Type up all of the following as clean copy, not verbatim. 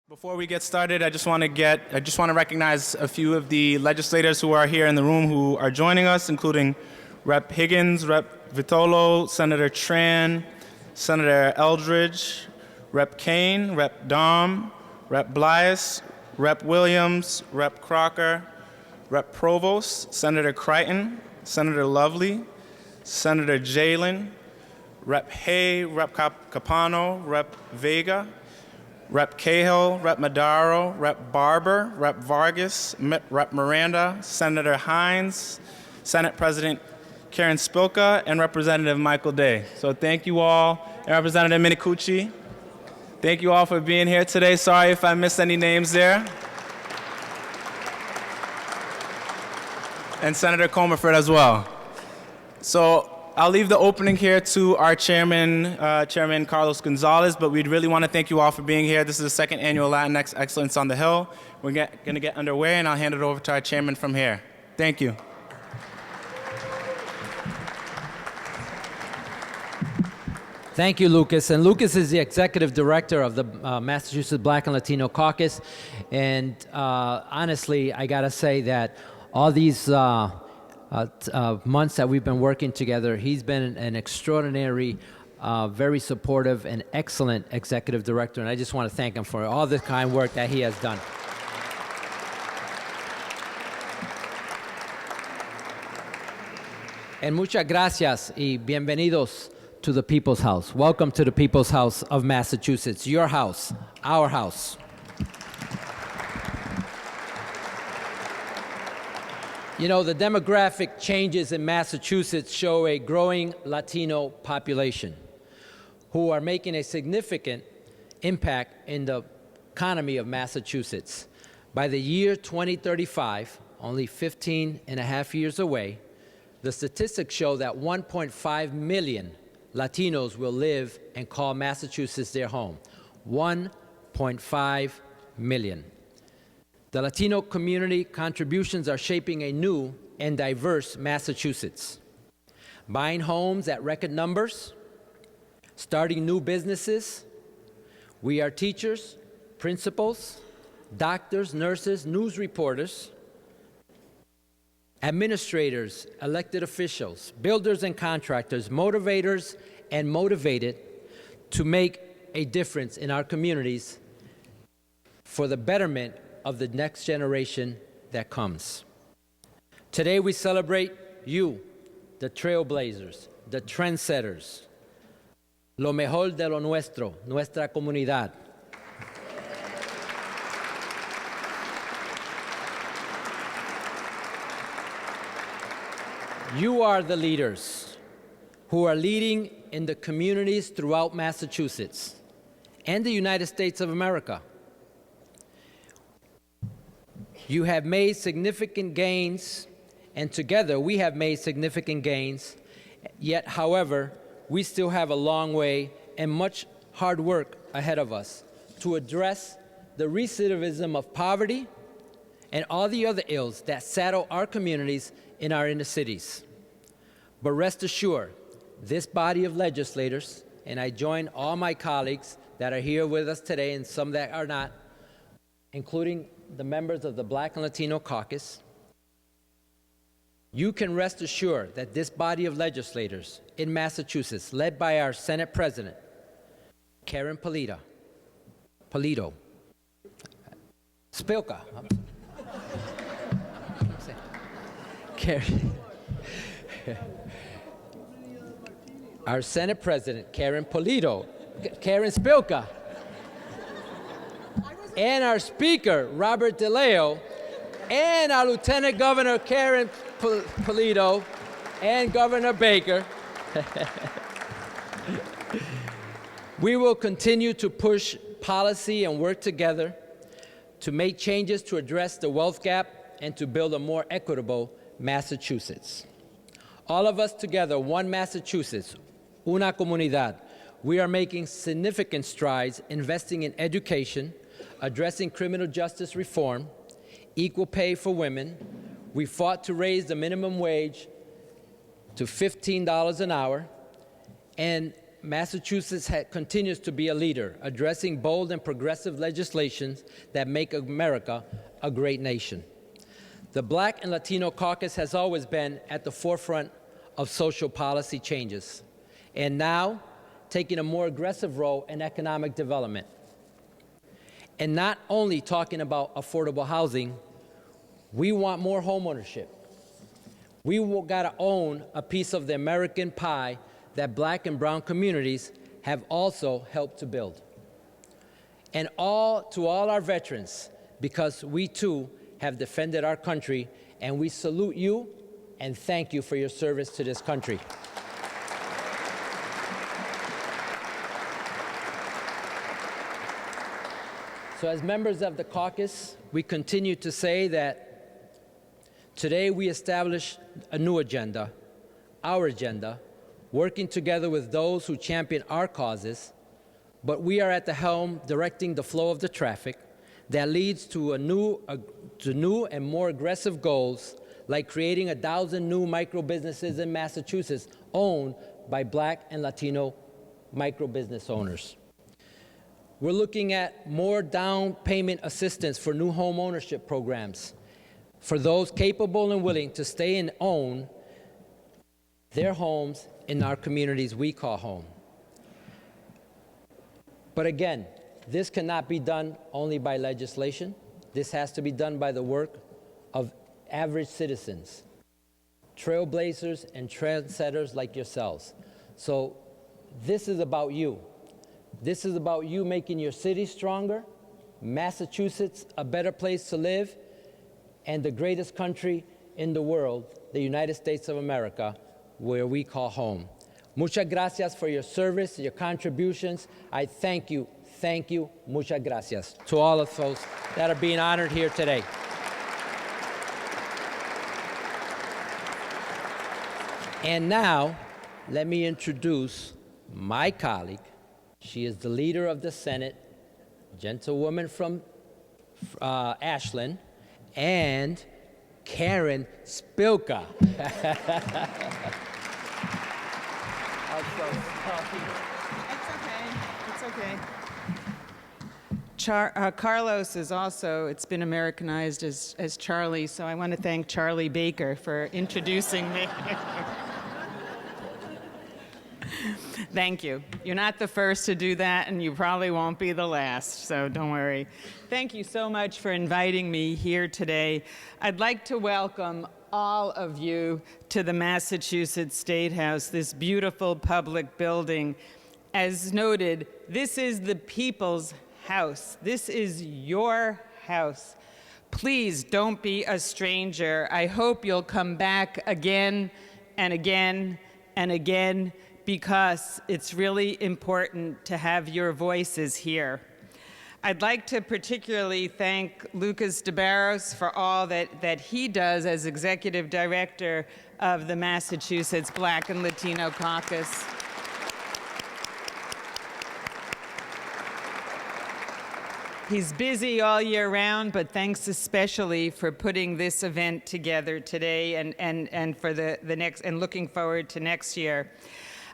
Before we get started, I just want to recognize a few of the legislators who are here in the room who are joining us, including Rep. Higgins, Rep. Vitolo, Senator Tran, Senator Eldridge, Rep. Kane, Rep. Dom, Rep. Blias, Rep. Williams, Rep. Crocker, Rep. Provost, Senator Crichton, Senator Lovely, Senator Jalen, Rep. Hay, Rep. Capano, Rep. Vega, Rep. Cahill, Rep. Madaro, Rep. Barber, Rep. Vargas, Rep. Miranda, Senator Hines, Senate President Karen Spilka, and Representative Michael Day. So thank you all, and Representative Minicucci. Thank you all for being here today. Sorry if I missed any names there. And Senator Comerford as well. So I'll leave the opening here to our chairman, Chairman Carlos Gonzalez, but we'd really want to thank you all for being here. This is the second annual Latinx Excellence on the Hill. We're going to get underway, and I'll hand it over to our chairman from here. Thank you. Thank you, Lucas. And Lucas is the executive director of the Massachusetts Black and Latino Caucus. And honestly, I got to say that all these months that we've been working together, he's been an extraordinary, very supportive and excellent executive director, and I just want to thank him for all the kind work that he has done. And muchas gracias y bienvenidos to the People's House. Welcome to the People's House of Massachusetts, your house, our house. You know, the demographic changes in Massachusetts show a growing Latino population who are making a significant impact in the economy of Massachusetts. By the year 2035, only 15 and a half years away, the statistics show that 1.5 million Latinos will live and call Massachusetts their home. 1.5 million. The Latino community contributions are shaping a new and diverse Massachusetts. Buying homes at record numbers, starting new businesses. We are teachers, principals, doctors, nurses, news reporters, administrators, elected officials, builders and contractors, motivators and motivated to make a difference in our communities for the betterment of the next generation that comes. Today we celebrate you, the trailblazers, the trendsetters, lo mejor de lo nuestro, nuestra comunidad. You are the leaders who are leading in the communities throughout Massachusetts and the United States of America. You have made significant gains, and together we have made significant gains, yet, however, we still have a long way and much hard work ahead of us to address the recidivism of poverty and all the other ills that saddle our communities in our inner cities. But rest assured, this body of legislators, and I join all my colleagues that are here with us today and some that are not, including the members of the Black and Latino Caucus, you can rest assured that this body of legislators in Massachusetts, led by our Senate President, Karen Spilka, our Senate President, Karen Spilka, and our Speaker, Robert Deleo, and our Lieutenant Governor, Karen Polito, and Governor Baker. We will continue to push policy and work together to make changes to address the wealth gap and to build a more equitable Massachusetts. All of us together, one Massachusetts, una comunidad. We are making significant strides investing in education, addressing criminal justice reform, equal pay for women. We fought to raise the minimum wage to $15 an hour, and Massachusetts continues to be a leader, addressing bold and progressive legislation that make America a great nation. The Black and Latino Caucus has always been at the forefront of social policy changes, and now taking a more aggressive role in economic development. And not only talking about affordable housing, we want more homeownership. We gotta own a piece of the American pie that Black and brown communities have also helped to build. And to all our veterans, because we too have defended our country, and we salute you and thank you for your service to this country. So as members of the caucus, we continue to say that today we establish a new agenda, our agenda, working together with those who champion our causes, but we are at the helm directing the flow of the traffic that leads to new and more aggressive goals, like creating 1,000 new micro businesses in Massachusetts owned by Black and Latino micro business owners. We're looking at more down payment assistance for new home ownership programs for those capable and willing to stay and own their homes in our communities we call home. But again, this cannot be done only by legislation. This has to be done by the work of average citizens, trailblazers and trendsetters like yourselves. So this is about you. This is about you making your city stronger, Massachusetts a better place to live, and the greatest country in the world, the United States of America, where we call home. Muchas gracias for your service, your contributions. I thank you, muchas gracias to all of those that are being honored here today. And now, let me introduce my colleague. She is the leader of the Senate, gentlewoman from Ashland, and Karen Spilka. It's okay. Carlos is also, it's been Americanized as Charlie, so I want to thank Charlie Baker for introducing me. Thank you. You're not the first to do that, and you probably won't be the last, so don't worry. Thank you so much for inviting me here today. I'd like to welcome all of you to the Massachusetts State House, this beautiful public building. As noted, this is the people's house. This is your house. Please don't be a stranger. I hope you'll come back again and again and again, because it's really important to have your voices here. I'd like to particularly thank Lucas DeBarros for all that he does as Executive Director of the Massachusetts Black and Latino Caucus. He's busy all year round, but thanks especially for putting this event together today and for the next, and looking forward to next year.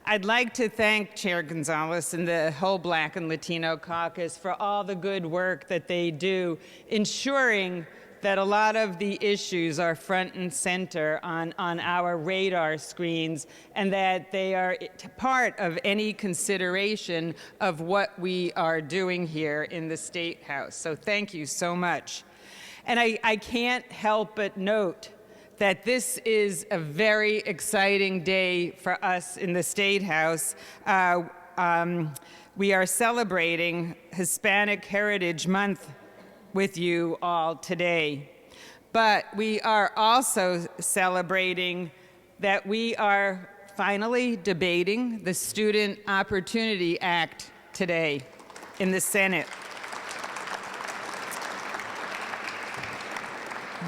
I'd like to thank Chair Gonzalez and the whole Black and Latino Caucus for all the good work that they do, ensuring that a lot of the issues are front and center on our radar screens, and that they are part of any consideration of what we are doing here in the State House. So thank you so much. And I can't help but note that this is a very exciting day for us in the State House. We are celebrating Hispanic Heritage Month with you all today. But we are also celebrating that we are finally debating the Student Opportunity Act today in the Senate.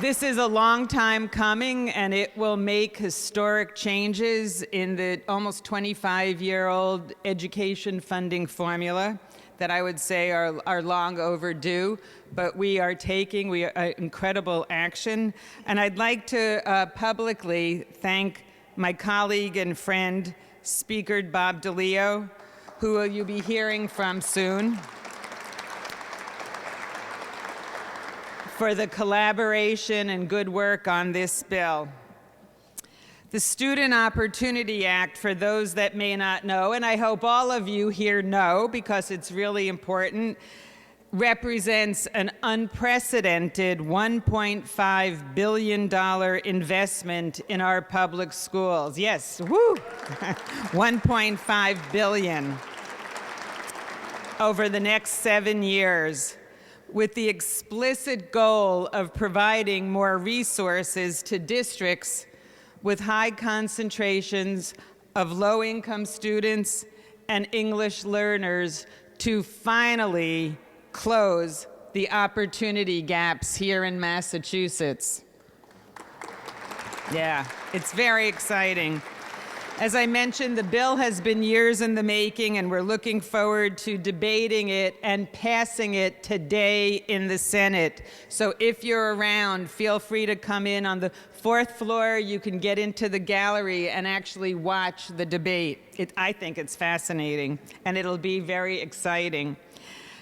This is a long time coming, and it will make historic changes in the almost 25-year-old education funding formula that I would say are long overdue, but we are taking incredible action. And I'd like to publicly thank my colleague and friend, Speaker Bob Deleo, who will you be hearing from soon, for the collaboration and good work on this bill. The Student Opportunity Act, for those that may not know, and I hope all of you here know because it's really important, represents an unprecedented $1.5 billion investment in our public schools. Yes, woo! $1.5 billion over the next 7 years, with the explicit goal of providing more resources to districts with high concentrations of low-income students and English learners to finally close the opportunity gaps here in Massachusetts. Yeah, it's very exciting. As I mentioned, the bill has been years in the making, and we're looking forward to debating it and passing it today in the Senate. So if you're around, feel free to come in on the 4th floor. You can get into the gallery and actually watch the debate. I think it's fascinating, and it'll be very exciting.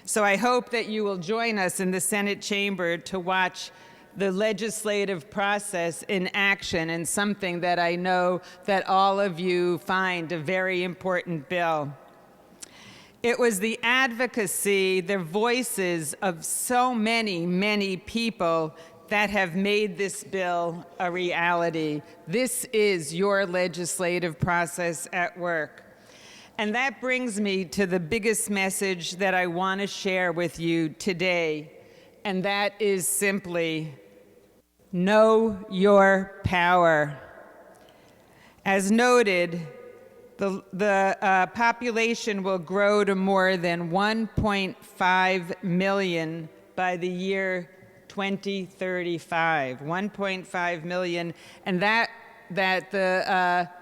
So I hope that you will join us in the Senate chamber to watch the legislative process in action, and something that I know that all of you find a very important bill. It was the advocacy, the voices of so many, many people that have made this bill a reality. This is your legislative process at work. And that brings me to the biggest message that I want to share with you today, and that is simply, know your power. As noted, the population will grow to more than 1.5 million by the year 2035. 1.5 million, and that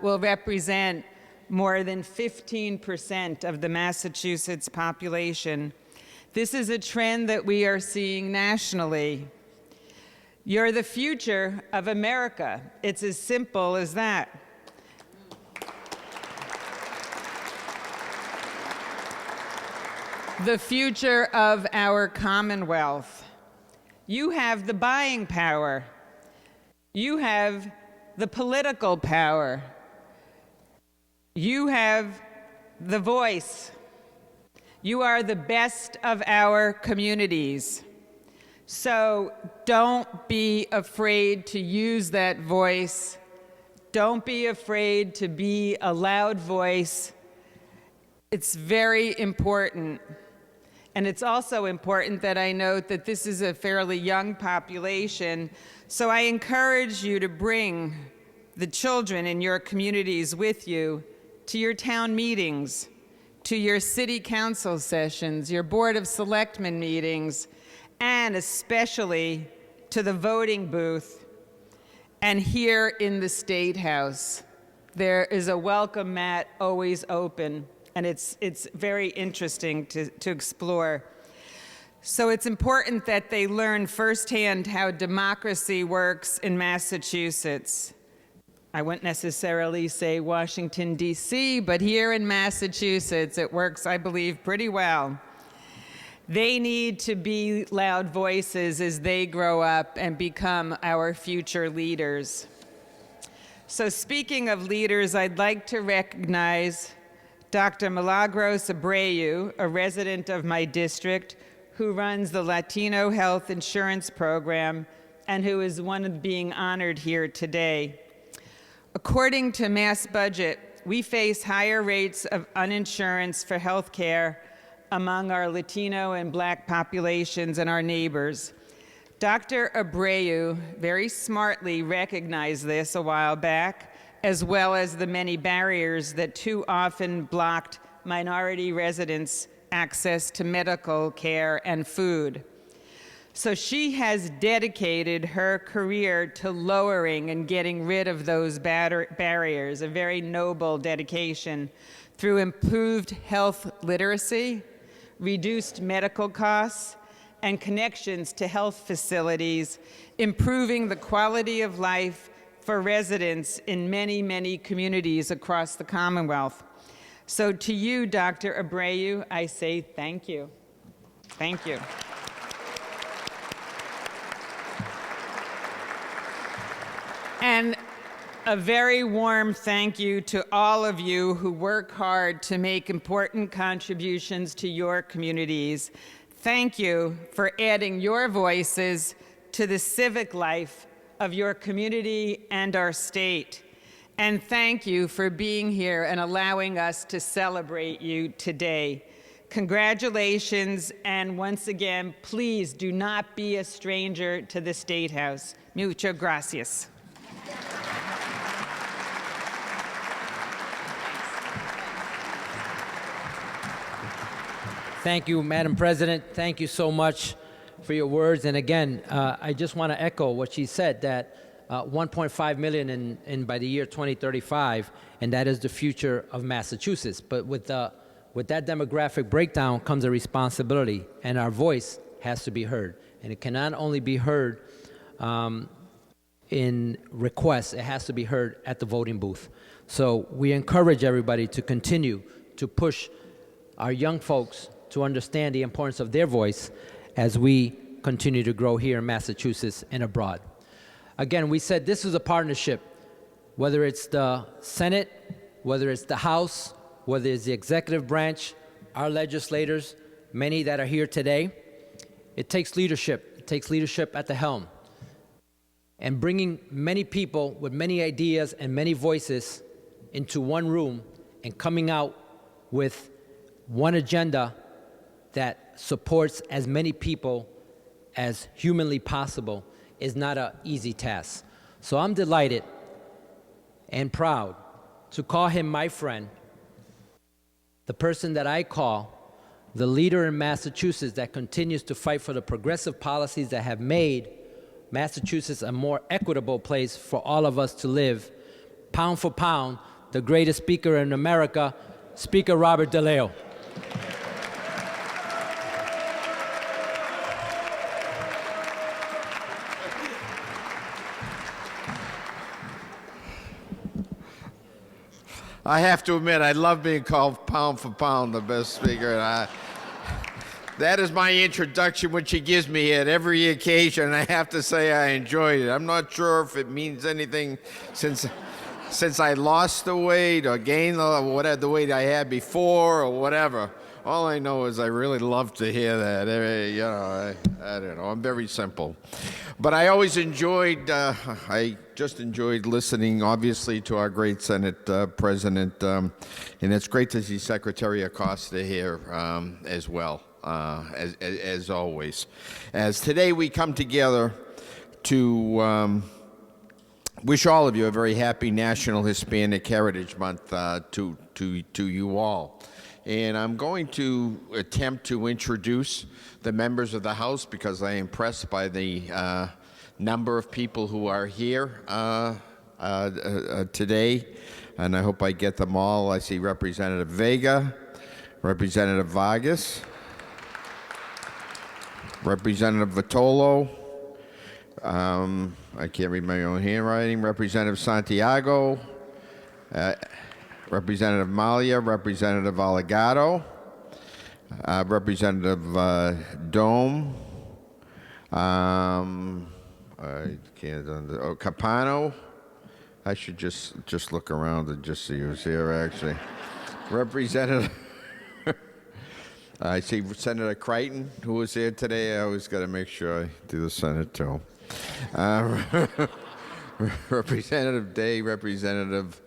will represent more than 15% of the Massachusetts population. This is a trend that we are seeing nationally. You're the future of America. It's as simple as that. The future of our Commonwealth. You have the buying power. You have the political power. You have the voice. You are the best of our communities. So don't be afraid to use that voice. Don't be afraid to be a loud voice. It's very important. And it's also important that I note that this is a fairly young population. So I encourage you to bring the children in your communities with you to your town meetings, to your city council sessions, your Board of Selectmen meetings, and especially to the voting booth. And here in the State House, there is a welcome mat always open, and it's very interesting to explore. So it's important that they learn firsthand how democracy works in Massachusetts. I wouldn't necessarily say Washington, D.C., but here in Massachusetts, it works, I believe, pretty well. They need to be loud voices as they grow up and become our future leaders. So speaking of leaders, I'd like to recognize Dr. Milagros Abreu, a resident of my district, who runs the Latino Health Insurance Program and who is one of being honored here today. According to Mass Budget, we face higher rates of uninsurance for health care among our Latino and Black populations and our neighbors. Dr. Abreu very smartly recognized this a while back, as well as the many barriers that too often blocked minority residents' access to medical care and food. So she has dedicated her career to lowering and getting rid of those barriers, a very noble dedication, through improved health literacy, reduced medical costs, and connections to health facilities, improving the quality of life for residents in many, many communities across the Commonwealth. So to you, Dr. Abreu, I say thank you. Thank you. And a very warm thank you to all of you who work hard to make important contributions to your communities. Thank you for adding your voices to the civic life of your community and our state. And thank you for being here and allowing us to celebrate you today. Congratulations, and once again, please do not be a stranger to the State House. Muchas gracias. Thank you, Madam President. Thank you so much for your words. And again, I just want to echo what she said, that 1.5 million in by the year 2035, and that is the future of Massachusetts. But with that demographic breakdown comes a responsibility, and our voice has to be heard. And it cannot only be heard in requests, it has to be heard at the voting booth. So we encourage everybody to continue to push our young folks to understand the importance of their voice as we continue to grow here in Massachusetts and abroad. Again, we said this is a partnership, whether it's the Senate, whether it's the House, whether it's the executive branch, our legislators, many that are here today. It takes leadership. It takes leadership at the helm. And bringing many people with many ideas and many voices into one room and coming out with one agenda that supports as many people as humanly possible is not an easy task. So I'm delighted and proud to call him my friend, the person that I call the leader in Massachusetts that continues to fight for the progressive policies that have made Massachusetts a more equitable place for all of us to live. Pound for pound, the greatest speaker in America, Speaker Robert Deleo. I have to admit, I love being called pound for pound the best speaker. And that is my introduction, which she gives me at every occasion. And I have to say I enjoyed it. I'm not sure if it means anything since I lost the weight or gained the weight I had before or whatever. All I know is I really love to hear that. You know, I don't know. I'm very simple. But I always enjoyed, I just enjoyed listening, obviously, to our great Senate President. And it's great to see Secretary Acosta here as well, as always. As today we come together to wish all of you a very happy National Hispanic Heritage Month to you all. And I'm going to attempt to introduce the members of the House because I am impressed by the number of people who are here today, and I hope I get them all. I see Representative Vega, Representative Vargas, Representative Vitolo, I can't read my own handwriting, Representative Santiago, Representative Malia, Representative Allegado, Representative Dome, I can't, Capano. I should just look around and just see who's here, actually. Representative, I see Senator Crichton, who was here today. I always got to make sure I do the Senate, too. Representative Day, Representative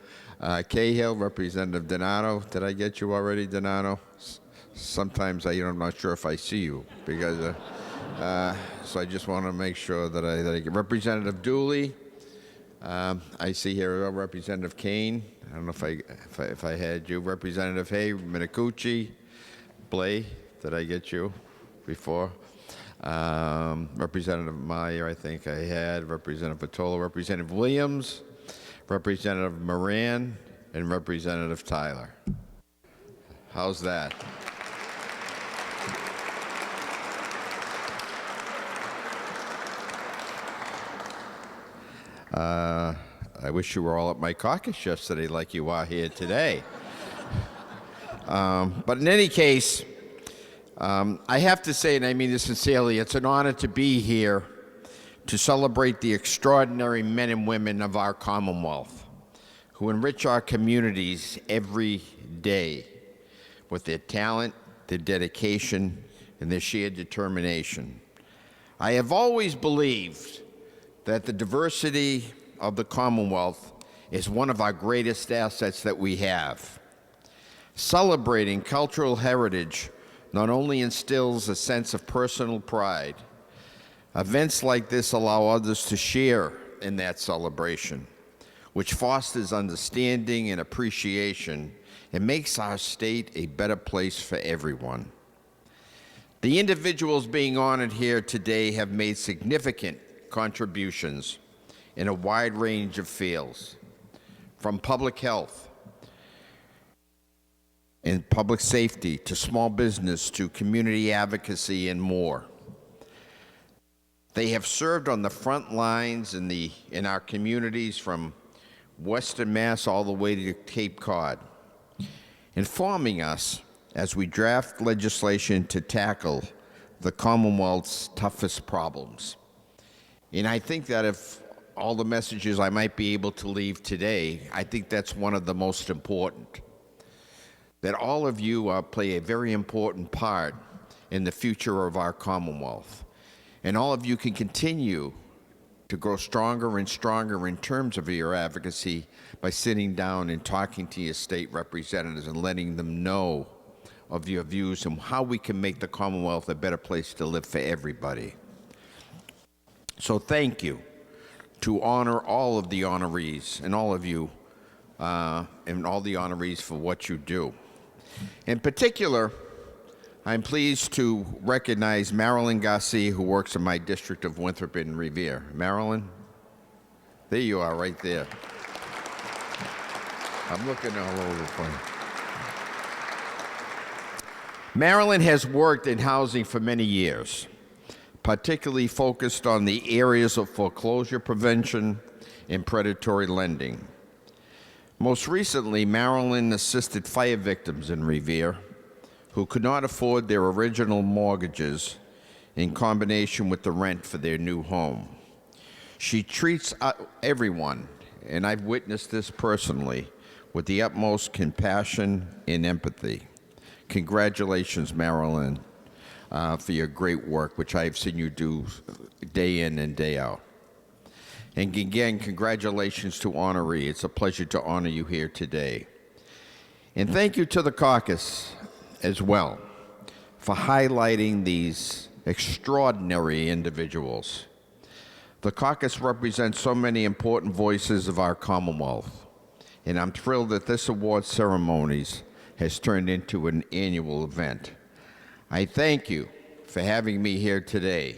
Cahill, Representative Donato. Did I get you already, Donato? Sometimes I'm not sure if I see you because, so I just want to make sure that I get Representative Dooley. I see here Representative Kane. I don't know if I had you. Representative Hay, Minicucci, Blay. Did I get you before? Representative Meyer, I think I had. Representative Vitolo, Representative Williams, Representative Moran, and Representative Tyler. How's that? I wish you were all at my caucus yesterday like you are here today. But in any case, I have to say, and I mean this sincerely, it's an honor to be here to celebrate the extraordinary men and women of our Commonwealth who enrich our communities every day with their talent, their dedication, and their sheer determination. I have always believed that the diversity of the Commonwealth is one of our greatest assets that we have. Celebrating cultural heritage not only instills a sense of personal pride, events like this allow others to share in that celebration, which fosters understanding and appreciation and makes our state a better place for everyone. The individuals being honored here today have made significant contributions in a wide range of fields, from public health and public safety to small business to community advocacy and more. They have served on the front lines in our communities from Western Mass all the way to Cape Cod, informing us as we draft legislation to tackle the Commonwealth's toughest problems. And I think that if all the messages I might be able to leave today, I think that's one of the most important. That all of you play a very important part in the future of our Commonwealth. And all of you can continue to grow stronger and stronger in terms of your advocacy by sitting down and talking to your state representatives and letting them know of your views and how we can make the Commonwealth a better place to live for everybody. So thank you to honor all of the honorees and all of you and all the honorees for what you do. In particular, I'm pleased to recognize Marilyn Ghazi, who works in my district of Winthrop and Revere. Marilyn, there you are right there. I'm looking all over the place. Marilyn has worked in housing for many years, particularly focused on the areas of foreclosure prevention and predatory lending. Most recently, Marilyn assisted fire victims in Revere who could not afford their original mortgages in combination with the rent for their new home. She treats everyone, and I've witnessed this personally, with the utmost compassion and empathy. Congratulations, Marilyn, for your great work, which I've seen you do day in and day out. And again, congratulations to honoree. It's a pleasure to honor you here today. And thank you to the caucus as well for highlighting these extraordinary individuals. The caucus represents so many important voices of our Commonwealth, and I'm thrilled that this award ceremonies has turned into an annual event. I thank you for having me here today,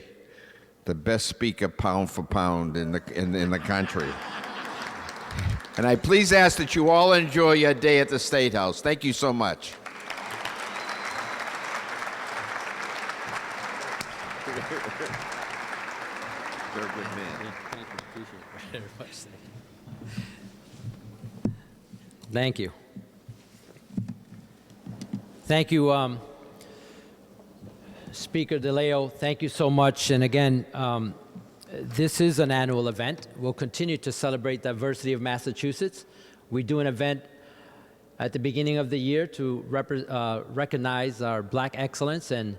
the best speaker pound for pound in the country. And I please ask that you all enjoy your day at the State House. Thank you so much. Very good man. Thank you. Thank you, Speaker Deleo. Thank you so much. And again, this is an annual event. We'll continue to celebrate diversity of Massachusetts. We do an event at the beginning of the year to recognize our Black excellence, and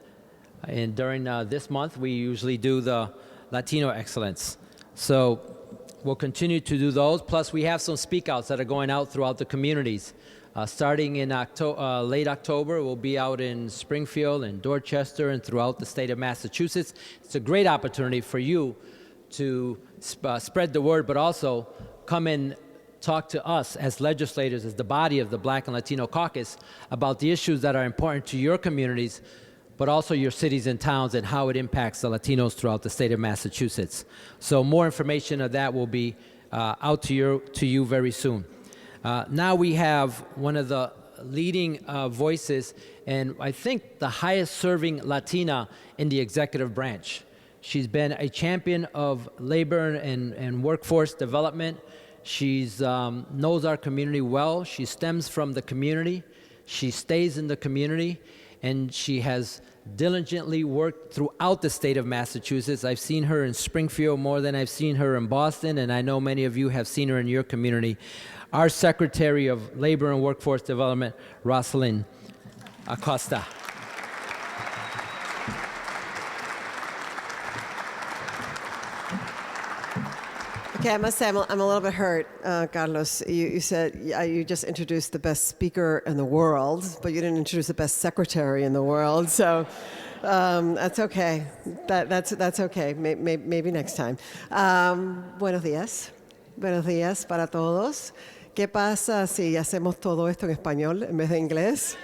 during this month, we usually do the Latino excellence. So we'll continue to do those. Plus, we have some speak-outs that are going out throughout the communities. Starting in late October, we'll be out in Springfield and Dorchester and throughout the state of Massachusetts. It's a great opportunity for you to spread the word, but also come and talk to us as legislators, as the body of the Black and Latino Caucus, about the issues that are important to your communities, but also your cities and towns and how it impacts the Latinos throughout the state of Massachusetts. So more information of that will be out to you very soon. Now we have one of the leading voices, and I think the highest serving Latina in the executive branch. She's been a champion of labor and workforce development. She's knows our community well. She stems from the community. She stays in the community, and she has diligently worked throughout the state of Massachusetts. I've seen her in Springfield more than I've seen her in Boston, and I know many of you have seen her in your community. Our Secretary of Labor and Workforce Development, Rosalind Acosta. Okay, I must say I'm a little bit hurt, Carlos. You said you just introduced the best speaker in the world, but you didn't introduce the best secretary in the world. So that's okay. That's okay. Maybe next time. Buenos días. Buenos días para todos. ¿Qué pasa si hacemos todo esto en español en vez de inglés?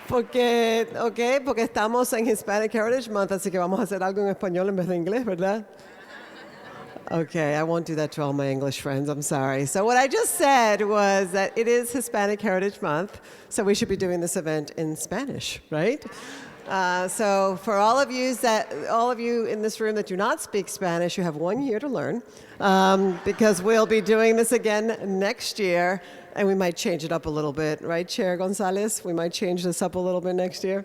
Porque estamos en Hispanic Heritage Month, así que vamos a hacer algo en español en vez de inglés, ¿verdad? Okay, I won't do that to all my English friends, I'm sorry. So what I just said was that it is Hispanic Heritage Month, so we should be doing this event in Spanish, right? So for all of you in this room that do not speak Spanish, you have 1 year to learn, because we'll be doing this again next year. And we might change it up a little bit, right, Chair Gonzalez? We might change this up a little bit next year.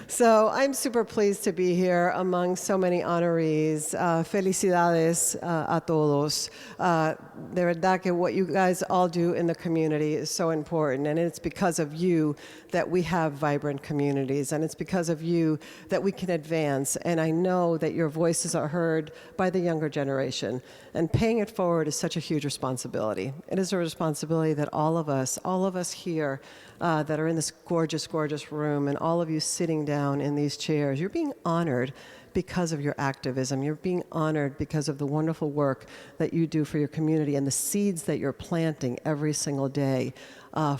So I'm super pleased to be here among so many honorees. Felicidades a todos. De verdad que what you guys all do in the community is so important, and it's because of you that we have vibrant communities, and it's because of you that we can advance. And I know that your voices are heard by the younger generation, and paying it forward is such a huge responsibility. It is a responsibility that all of us here that are in this gorgeous, gorgeous room, and all of you sitting down in these chairs, you're being honored because of your activism. You're being honored because of the wonderful work that you do for your community and the seeds that you're planting every single day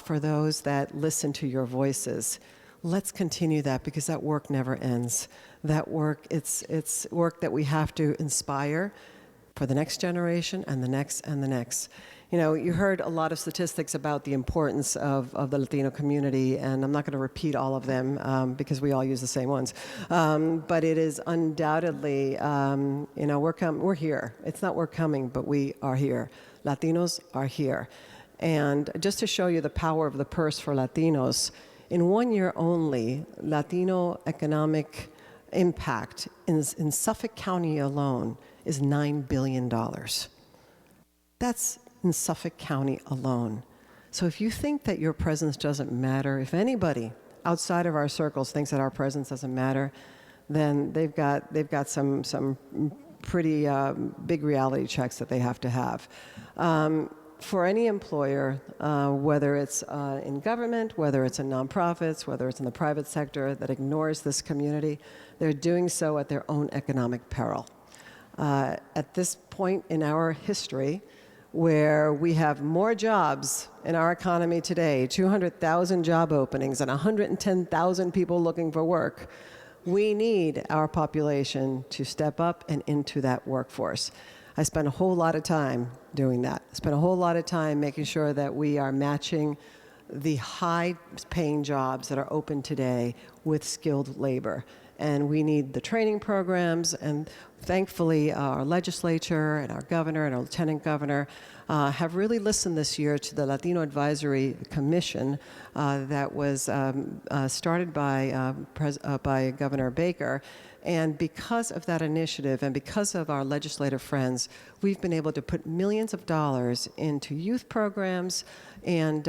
for those that listen to your voices. Let's continue that, because that work never ends. That work, it's work that we have to inspire for the next generation and the next and the next. You know, you heard a lot of statistics about the importance of the Latino community, and I'm not going to repeat all of them because we all use the same ones. But it is undoubtedly, we're here. It's not we're coming, but we are here. Latinos are here. And just to show you the power of the purse for Latinos, in 1 year only, Latino economic impact in Suffolk County alone is $9 billion. That's in Suffolk County alone. So if you think that your presence doesn't matter, if anybody outside of our circles thinks that our presence doesn't matter, then they've got some pretty big reality checks that they have to have. For any employer, whether it's in government, whether it's in nonprofits, whether it's in the private sector that ignores this community, they're doing so at their own economic peril. At this point in our history, where we have more jobs in our economy today, 200,000 job openings and 110,000 people looking for work, we need our population to step up and into that workforce. I spent a whole lot of time doing that. I spent a whole lot of time making sure that we are matching the high-paying jobs that are open today with skilled labor. And we need the training programs, and thankfully our legislature and our governor and our lieutenant governor have really listened this year to the Latino Advisory Commission that was started by Governor Baker. And because of that initiative and because of our legislative friends, we've been able to put millions of dollars into youth programs and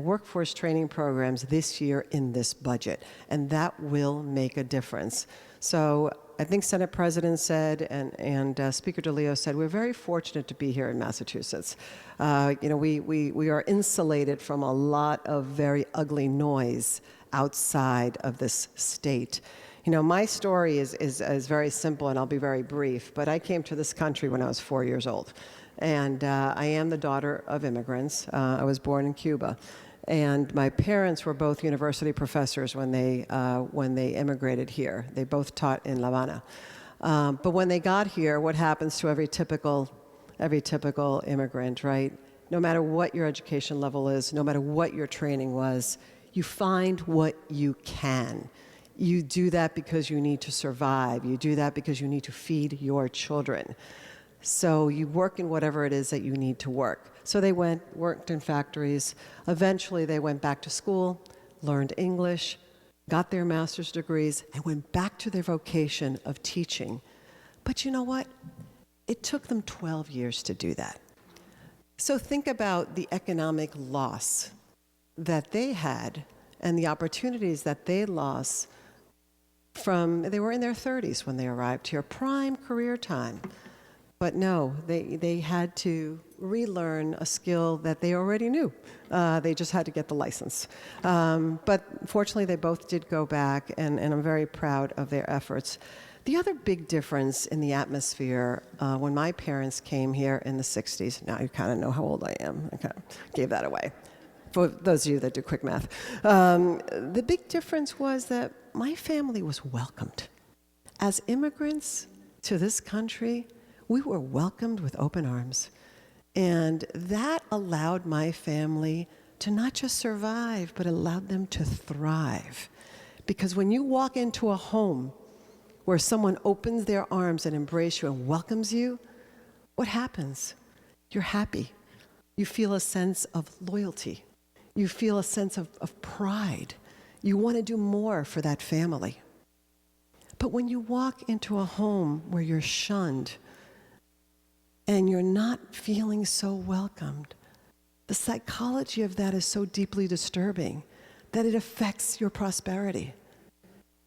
workforce training programs this year in this budget. And that will make a difference. So I think Senate President said and Speaker Deleo said, we're very fortunate to be here in Massachusetts. We are insulated from a lot of very ugly noise outside of this state. You know, my story is very simple, and I'll be very brief, but I came to this country when I was 4 years old. And I am the daughter of immigrants. I was born in Cuba. And my parents were both university professors when they immigrated here. They both taught in La Habana. But when they got here, what happens to every typical immigrant, right? No matter what your education level is, no matter what your training was, you find what you can. You do that because you need to survive. You do that because you need to feed your children. So you work in whatever it is that you need to work. So they worked in factories. Eventually, they went back to school, learned English, got their master's degrees, and went back to their vocation of teaching. But you know what? It took them 12 years to do that. So think about the economic loss that they had and the opportunities that they lost they were in their 30s when they arrived here, prime career time. But no, they had to relearn a skill that they already knew. They just had to get the license. But fortunately, they both did go back, and I'm very proud of their efforts. The other big difference in the atmosphere when my parents came here in the 60s, now you kind of know how old I am. I kind of gave that away. For those of you that do quick math. The big difference was that my family was welcomed. As immigrants to this country, we were welcomed with open arms. And that allowed my family to not just survive, but allowed them to thrive. Because when you walk into a home where someone opens their arms and embraces you and welcomes you, what happens? You're happy. You feel a sense of loyalty. You feel a sense of pride. You want to do more for that family. But when you walk into a home where you're shunned and you're not feeling so welcomed, the psychology of that is so deeply disturbing that it affects your prosperity.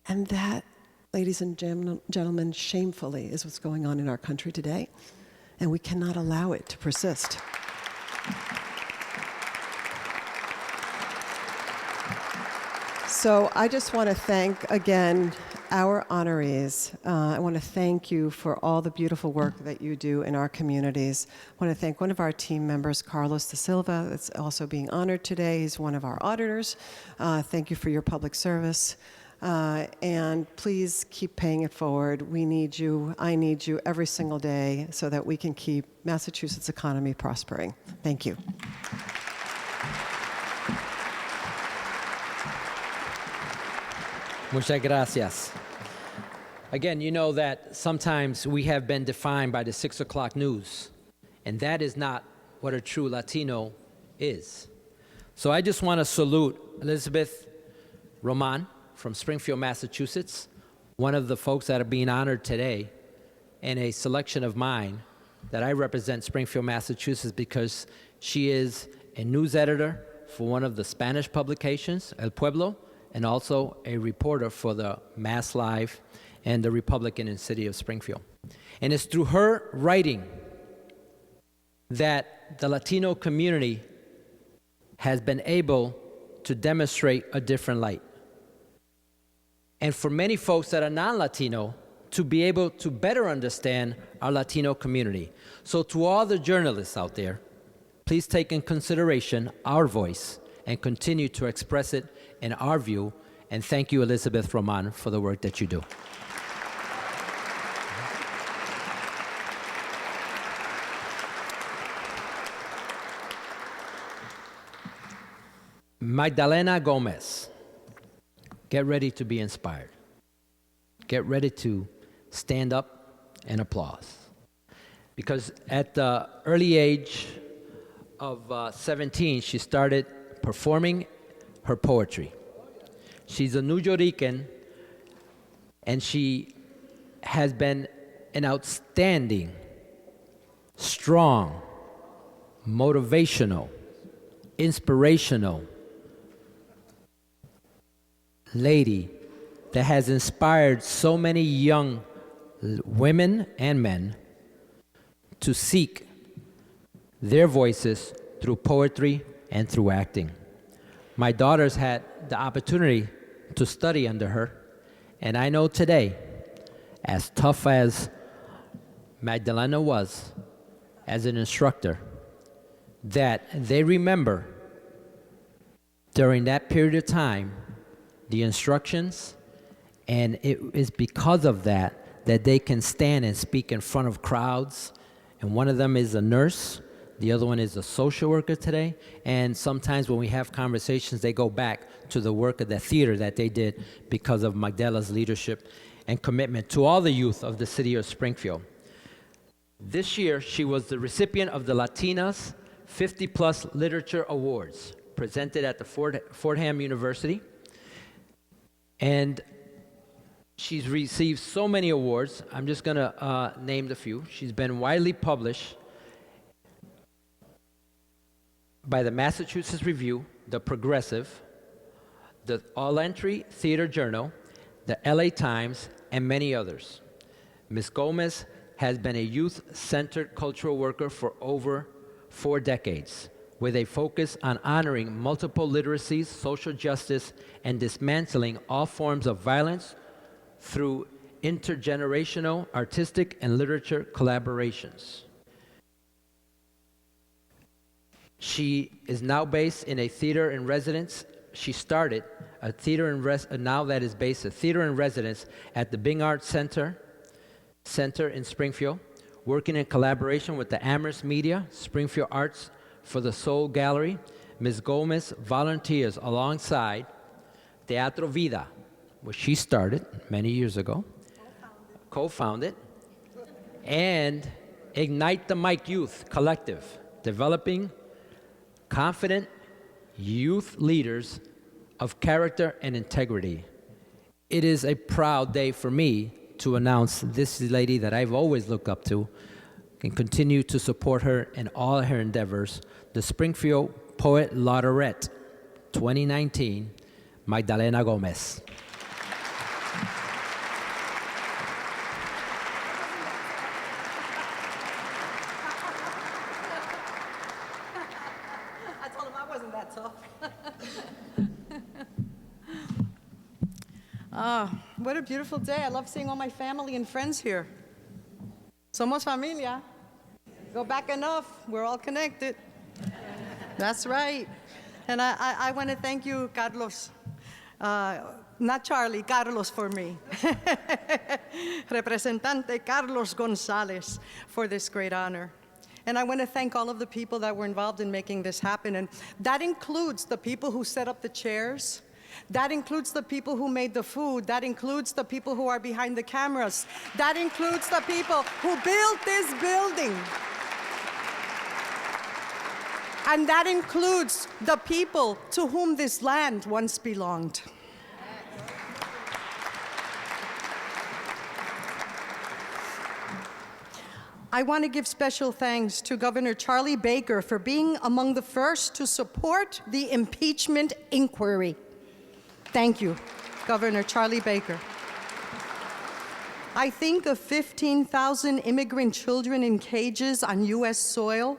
And that, ladies and gentlemen, shamefully is what's going on in our country today, and we cannot allow it to persist. So I just want to thank, again, our honorees. I want to thank you for all the beautiful work that you do in our communities. I want to thank one of our team members, Carlos da Silva, that's also being honored today. He's one of our auditors. Thank you for your public service. And please keep paying it forward. We need you. I need you every single day so that we can keep Massachusetts' economy prospering. Thank you. Muchas gracias. Again, you know that sometimes we have been defined by the 6 o'clock news, and that is not what a true Latino is. So I just want to salute Elizabeth Roman from Springfield, Massachusetts, one of the folks that are being honored today, and a selection of mine that I represent Springfield, Massachusetts, because she is a news editor for one of the Spanish publications, El Pueblo, and also a reporter for the Mass Live and the Republican in the city of Springfield. And it's through her writing that the Latino community has been able to demonstrate a different light. And for many folks that are non-Latino, to be able to better understand our Latino community. So to all the journalists out there, please take in consideration our voice and continue to express it in our view. And thank you, Elizabeth Roman, for the work that you do. Madalena Gomez, get ready to be inspired. Get ready to stand up and applause. Because at the early age of 17, she started performing her poetry. She's a New Yorican, and she has been an outstanding, strong, motivational, inspirational lady that has inspired so many young women and men to seek their voices through poetry and through acting. My daughters had the opportunity to study under her, and I know today, as tough as Madalena was as an instructor, that they remember during that period of time the instructions, and it is because of that that they can stand and speak in front of crowds. And one of them is a nurse, the other one is a social worker today, and sometimes when we have conversations, they go back to the work of the theater that they did because of Magdala's leadership and commitment to all the youth of the city of Springfield. This year, she was the recipient of the Latinas 50 Plus Literature Awards, presented at the Fordham University. And she's received so many awards. I'm just going to name a few. She's been widely published by the Massachusetts Review, the Progressive, the All-Entry Theater Journal, the LA Times, and many others. Ms. Gomez has been a youth-centered cultural worker for over 4 decades, with a focus on honoring multiple literacies, social justice, and dismantling all forms of violence through intergenerational artistic and literature collaborations. She is now based in a theater in residence. She started a theater in now that is based a theater in residence at the Bing Arts Center in Springfield, working in collaboration with the Amherst Media, Springfield Arts for the Soul Gallery. Ms. Gomez volunteers alongside Teatro Vida, which she started many years ago, co-founded, and Ignite the Mic Youth Collective, developing confident youth leaders of character and integrity. It is a proud day for me to announce this lady that I've always looked up to and continue to support her in all her endeavors, the Springfield Poet Laureate 2019, Madalena Gomez. I told him I wasn't that tough. What a beautiful day. I love seeing all my family and friends here. Somos familia. Go back enough. We're all connected. That's right. And I want to thank you, Carlos. Not Charlie, Carlos for me. Representante Carlos Gonzalez for this great honor. And I want to thank all of the people that were involved in making this happen. And that includes the people who set up the chairs. That includes the people who made the food. That includes the people who are behind the cameras. That includes the people who built this building. And that includes the people to whom this land once belonged. I want to give special thanks to Governor Charlie Baker for being among the first to support the impeachment inquiry. Thank you, Governor Charlie Baker. I think of 15,000 immigrant children in cages on U.S. soil,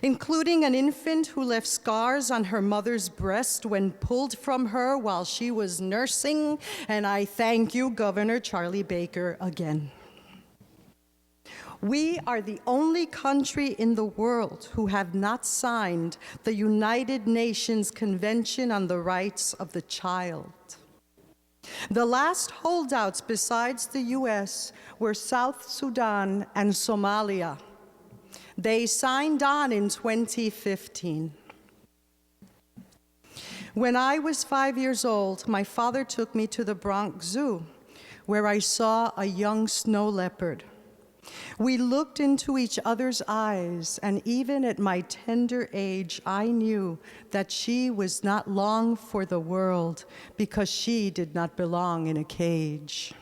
including an infant who left scars on her mother's breast when pulled from her while she was nursing, and I thank you, Governor Charlie Baker, again. We are the only country in the world who have not signed the United Nations Convention on the Rights of the Child. The last holdouts besides the US were South Sudan and Somalia. They signed on in 2015. When I was 5 years old, my father took me to the Bronx Zoo, where I saw a young snow leopard. We looked into each other's eyes, and even at my tender age, I knew that she was not long for the world because she did not belong in a cage.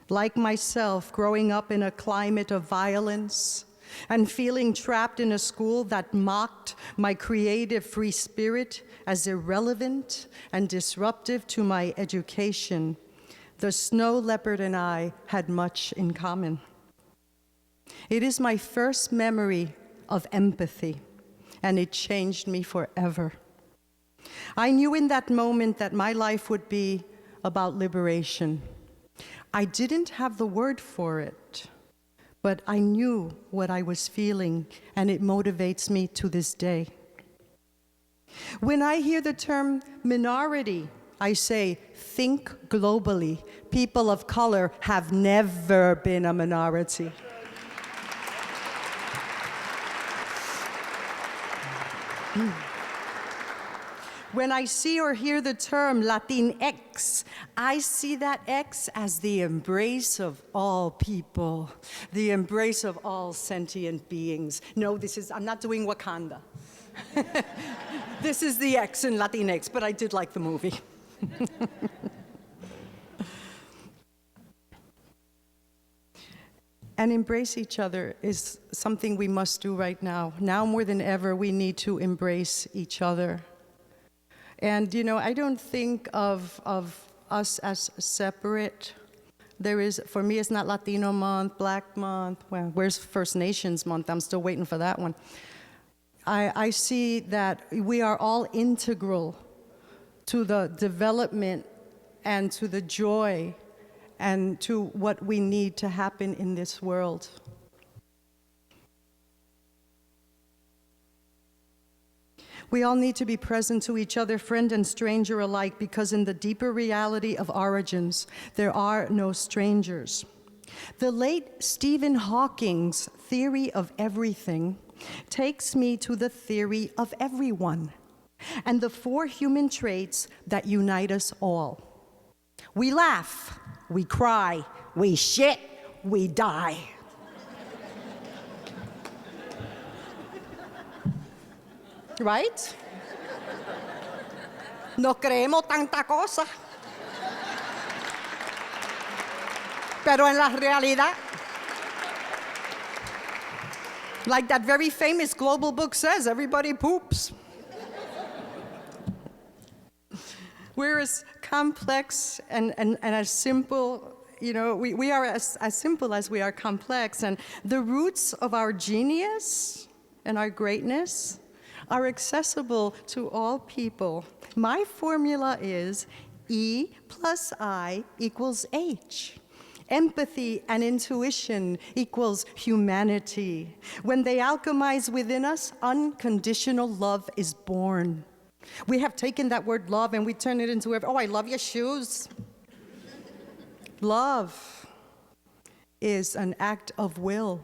Like myself, growing up in a climate of violence and feeling trapped in a school that mocked my creative free spirit as irrelevant and disruptive to my education, the snow leopard and I had much in common. It is my first memory of empathy, and it changed me forever. I knew in that moment that my life would be about liberation. I didn't have the word for it, but I knew what I was feeling, and it motivates me to this day. When I hear the term minority, I say, think globally. People of color have never been a minority. When I see or hear the term LatinX, I see that X as the embrace of all people, the embrace of all sentient beings. No, I'm not doing Wakanda. This is the X in LatinX, but I did like the movie. And embrace each other is something we must do right now. Now more than ever, we need to embrace each other. And, I don't think of us as separate. For me, it's not Latino month, Black month. Well, where's First Nations month? I'm still waiting for that one. I see that we are all integral to the development and to the joy and to what we need to happen in this world. We all need to be present to each other, friend and stranger alike, because in the deeper reality of origins, there are no strangers. The late Stephen Hawking's theory of everything takes me to the theory of everyone and the 4 human traits that unite us all. We laugh, we cry, we shit, we die. Right? No creemos tanta cosa. Pero en la realidad, like that very famous global book says, everybody poops. We're as complex and as simple, we are as simple as we are complex. And the roots of our genius and our greatness are accessible to all people. My formula is E plus I equals H. Empathy and intuition equals humanity. When they alchemize within us, unconditional love is born. We have taken that word love and we turn it into, I love your shoes. Love is an act of will.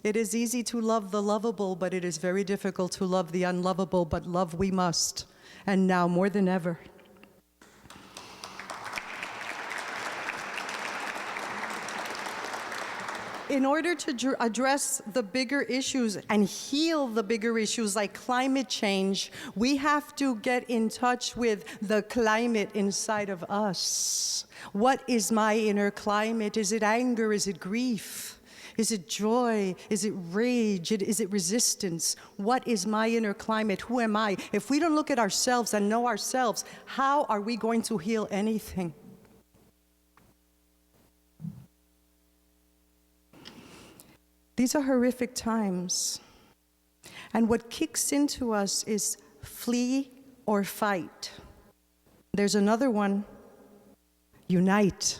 It is easy to love the lovable, but it is very difficult to love the unlovable, but love we must, and now more than ever. In order to address the bigger issues and heal the bigger issues like climate change, we have to get in touch with the climate inside of us. What is my inner climate? Is it anger? Is it grief? Is it joy? Is it rage? Is it resistance? What is my inner climate? Who am I? If we don't look at ourselves and know ourselves, how are we going to heal anything? These are horrific times. And what kicks into us is flee or fight. There's another one, unite.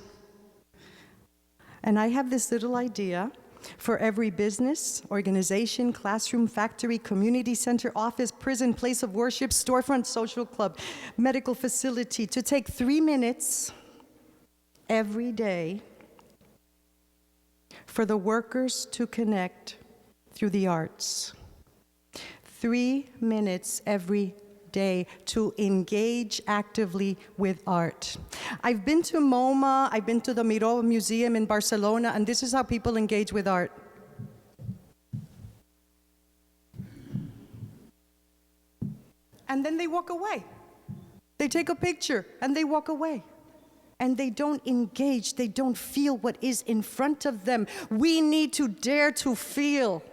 And I have this little idea for every business, organization, classroom, factory, community center, office, prison, place of worship, storefront, social club, medical facility, to take 3 minutes every day for the workers to connect through the arts. 3 minutes every day to engage actively with art. I've been to MoMA, I've been to the Miró Museum in Barcelona, and this is how people engage with art. And then they walk away. They take a picture and they walk away. And they don't engage, they don't feel what is in front of them. We need to dare to feel,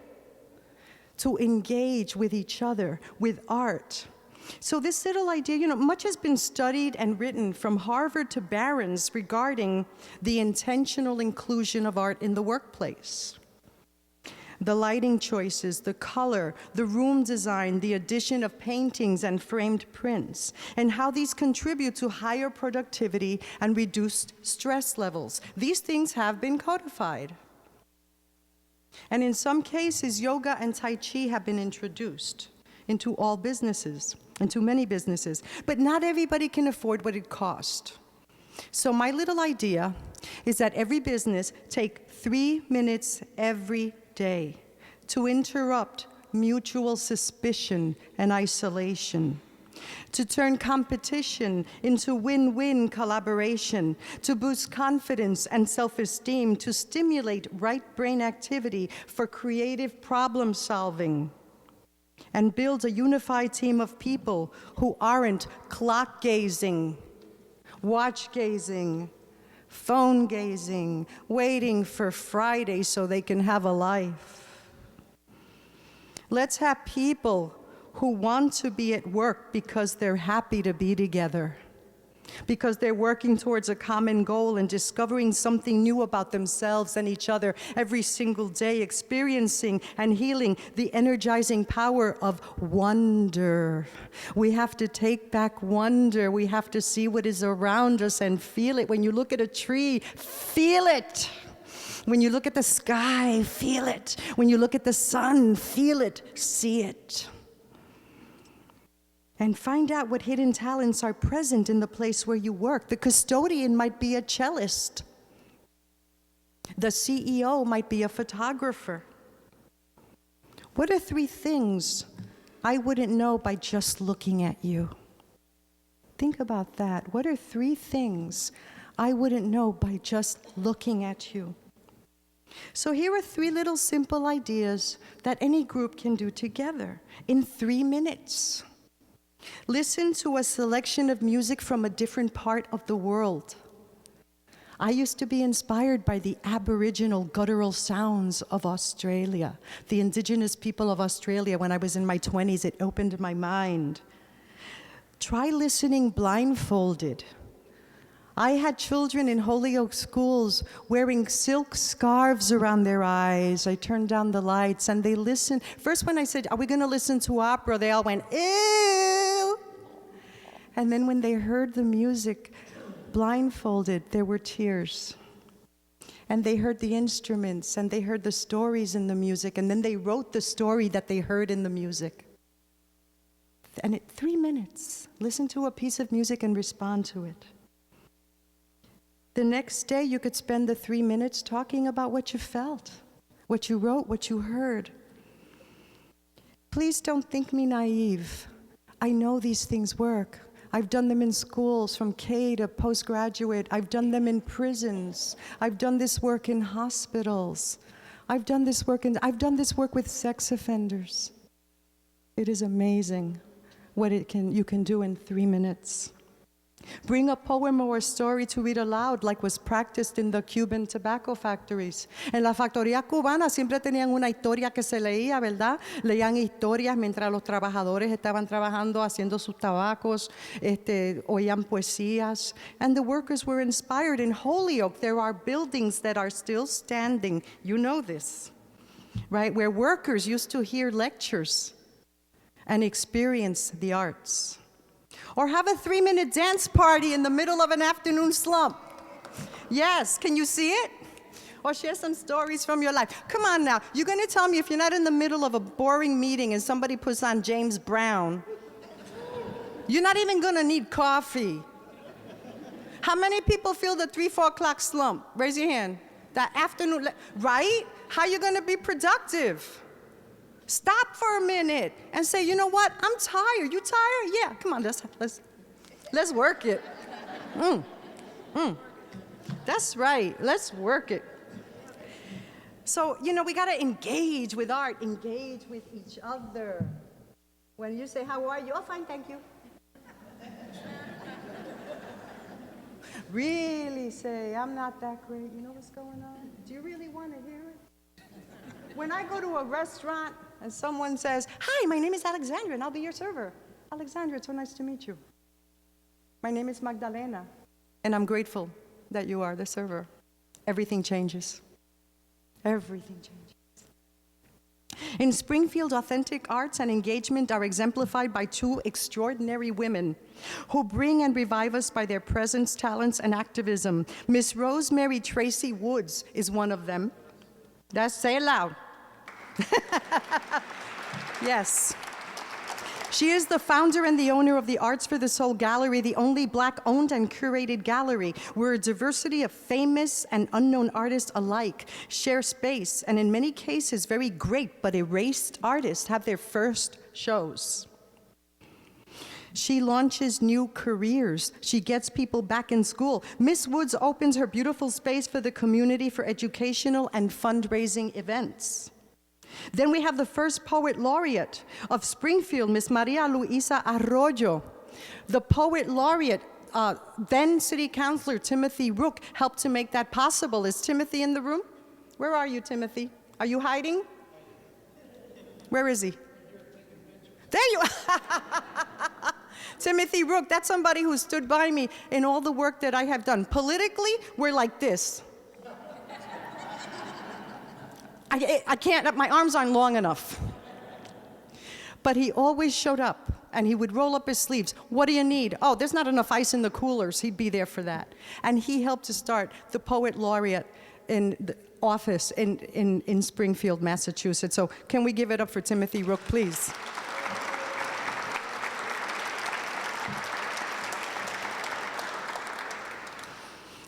to engage with each other, with art. So this little idea, much has been studied and written from Harvard to Barron's regarding the intentional inclusion of art in the workplace. The lighting choices, the color, the room design, the addition of paintings and framed prints, and how these contribute to higher productivity and reduced stress levels. These things have been codified. And in some cases, yoga and Tai Chi have been introduced into all businesses, into many businesses. But not everybody can afford what it costs. So my little idea is that every business take 3 minutes every day to interrupt mutual suspicion and isolation, to turn competition into win-win collaboration, to boost confidence and self-esteem, to stimulate right brain activity for creative problem solving, and build a unified team of people who aren't clock gazing, watch gazing, phone gazing, waiting for Friday so they can have a life. Let's have people who want to be at work because they're happy to be together, because they're working towards a common goal and discovering something new about themselves and each other every single day, experiencing and healing the energizing power of wonder. We have to take back wonder. We have to see what is around us and feel it. When you look at a tree, feel it. When you look at the sky, feel it. When you look at the sun, feel it, see it. And find out what hidden talents are present in the place where you work. The custodian might be a cellist. The CEO might be a photographer. What are 3 things I wouldn't know by just looking at you? Think about that. What are 3 things I wouldn't know by just looking at you? So here are 3 little simple ideas that any group can do together in 3 minutes. Listen to a selection of music from a different part of the world. I used to be inspired by the Aboriginal guttural sounds of Australia, the indigenous people of Australia. When I was in my 20s, it opened my mind. Try listening blindfolded. I had children in Holyoke schools wearing silk scarves around their eyes. I turned down the lights and they listened. First when I said, are we going to listen to opera? They all went, ew. And then when they heard the music blindfolded, there were tears. And they heard the instruments and they heard the stories in the music. And then they wrote the story that they heard in the music. And in 3 minutes, listen to a piece of music and respond to it. The next day, you could spend the 3 minutes talking about what you felt, what you wrote, what you heard. Please don't think me naive. I know these things work. I've done them in schools from K to postgraduate. I've done them in prisons. I've done this work in hospitals. I've done this work with sex offenders. It is amazing what you can do in 3 minutes. Bring a poem or a story to read aloud, like was practiced in the Cuban tobacco factories. En la factoría cubana siempre tenían una historia que se leía, ¿verdad? Leían historias mientras los trabajadores estaban trabajando, haciendo sus tabacos, oían poesías. And the workers were inspired. In Holyoke, there are buildings that are still standing. You know this, right? Where workers used to hear lectures and experience the arts. Or have a 3-minute dance party in the middle of an afternoon slump. Yes, can you see it? Or share some stories from your life. Come on now, you're gonna tell me if you're not in the middle of a boring meeting and somebody puts on James Brown, you're not even gonna need coffee. How many people feel the 3-4 o'clock slump? Raise your hand. That afternoon, right? How are you gonna be productive? Stop for a minute and say, you know what? I'm tired. You tired? Yeah, come on, let's work it. That's right. Let's work it. So, we got to engage with art, engage with each other. When you say, how are you? Oh, fine, thank you. Really say, I'm not that great. You know what's going on? Do you really want to hear it? When I go to a restaurant and someone says, hi, my name is Alexandra and I'll be your server. Alexandra, it's so nice to meet you. My name is Madalena and I'm grateful that you are the server. Everything changes. Everything changes. In Springfield, authentic arts and engagement are exemplified by 2 extraordinary women who bring and revive us by their presence, talents, and activism. Miss Rosemary Tracey Woods is one of them. Say it loud. Yes. She is the founder and the owner of the Arts for the Soul Gallery, the only Black-owned and curated gallery where a diversity of famous and unknown artists alike share space, and in many cases, very great but erased artists have their first shows. She launches new careers. She gets people back in school. Miss Woods opens her beautiful space for the community for educational and fundraising events. Then we have the first poet laureate of Springfield, Miss Maria Luisa Arroyo. The poet laureate, then City Councilor Timothy Rook, helped to make that possible. Is Timothy in the room? Where are you, Timothy? Are you hiding? Where is he? There you are. Timothy Rook, that's somebody who stood by me in all the work that I have done. Politically, we're like this. I can't, my arms aren't long enough. But he always showed up, and he would roll up his sleeves. What do you need? Oh, there's not enough ice in the coolers. He'd be there for that. And he helped to start the Poet Laureate in the office in Springfield, Massachusetts. So can we give it up for Timothy Rook, please?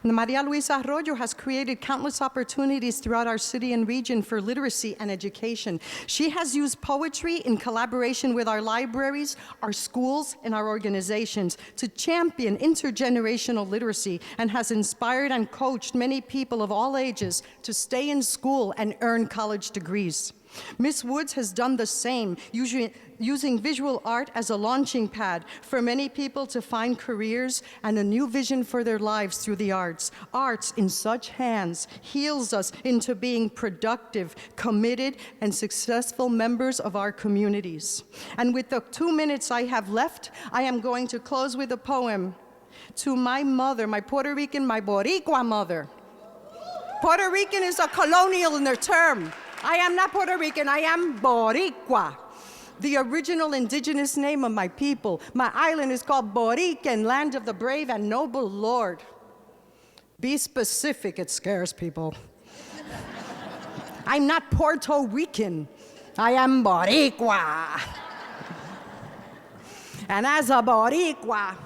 Maria Luisa Arroyo has created countless opportunities throughout our city and region for literacy and education. She has used poetry in collaboration with our libraries, our schools, and our organizations to champion intergenerational literacy, and has inspired and coached many people of all ages to stay in school and earn college degrees. Miss Woods has done the same, using visual art as a launching pad for many people to find careers and a new vision for their lives through the arts. Arts in such hands heals us into being productive, committed, and successful members of our communities. And with the 2 minutes I have left, I am going to close with a poem to my mother, my Puerto Rican, my Boricua mother. Puerto Rican is a colonial in their term. I am not Puerto Rican, I am Boricua, the original indigenous name of my people. My island is called Borican, land of the brave and noble Lord. Be specific, it scares people. I'm not Puerto Rican, I am Boricua. And as a Boricua,